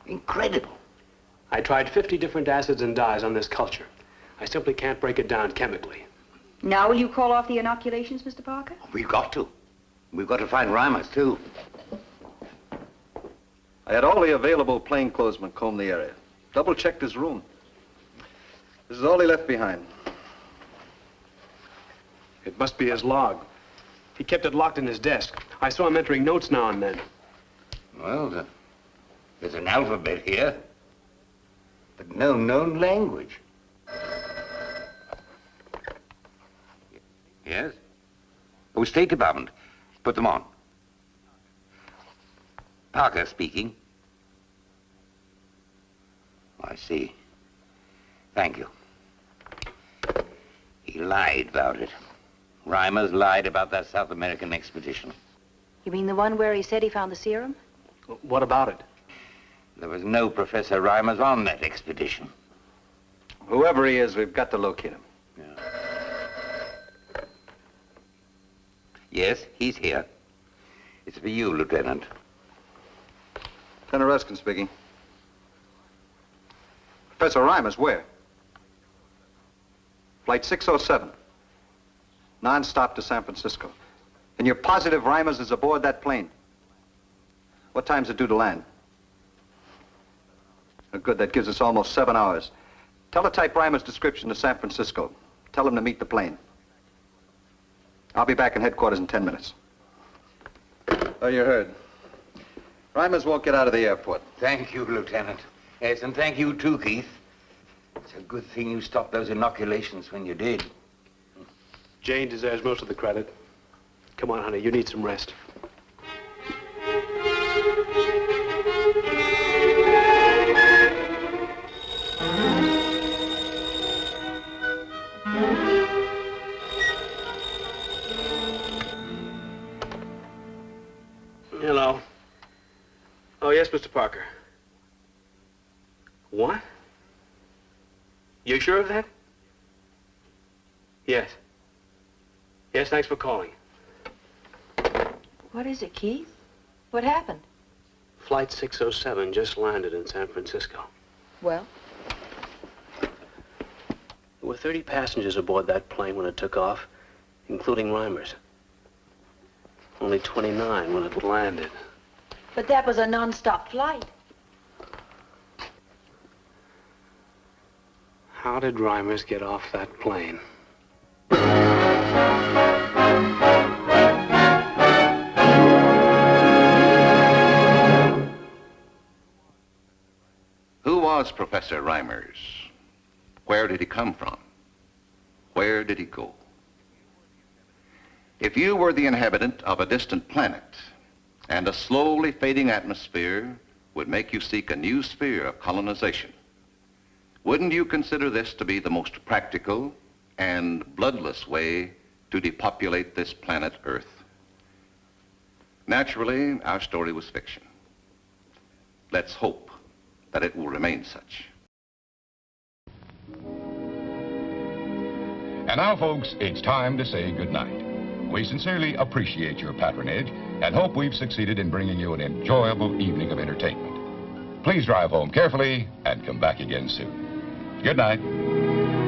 Incredible. I tried 50 different acids and dyes on this culture. I simply can't break it down chemically. Now will you call off the inoculations, Mr. Parker? We've got to. We've got to find Reimers, too. I had all the available plainclothesmen comb the area. Double-checked his room. This is all he left behind. It must be his log. He kept it locked in his desk. I saw him entering notes now and then. Well, there's an alphabet here, but no known language. Yes? Oh, State Department. Put them on. Parker speaking. I see. Thank you. He lied about it. Reimers lied about that South American expedition. You mean the one where he said he found the serum? What about it? There was no Professor Reimers on that expedition. Whoever he is, we've got to locate him. Yes, he's here. It's for you, Lieutenant. Lieutenant Ruskin speaking. Professor Reimers, where? Flight 607. Non-stop to San Francisco. And you're positive Reimers is aboard that plane? What time's it due to land? Oh, good, that gives us almost 7 hours. Teletype Reimers' description to San Francisco. Tell him to meet the plane. I'll be back in headquarters in 10 minutes. Oh, you heard. Reimers won't get out of the airport. Thank you, Lieutenant. Yes, and thank you too, Keith. It's a good thing you stopped those inoculations when you did. Jane deserves most of the credit. Come on, honey, you need some rest. Parker. What? You sure of that? Yes. Yes, thanks for calling. What is it, Keith? What happened? Flight 607 just landed in San Francisco. Well? There were 30 passengers aboard that plane when it took off, including Reimers. Only 29 when it landed. But that was a non-stop flight. How did Reimers get off that plane? Who was Professor Reimers? Where did he come from? Where did he go? If you were the inhabitant of a distant planet and a slowly fading atmosphere would make you seek a new sphere of colonization, wouldn't you consider this to be the most practical and bloodless way to depopulate this planet Earth? Naturally, our story was fiction. Let's hope that it will remain such. And now, folks, it's time to say goodnight. We sincerely appreciate your patronage and hope we've succeeded in bringing you an enjoyable evening of entertainment. Please drive home carefully and come back again soon. Good night.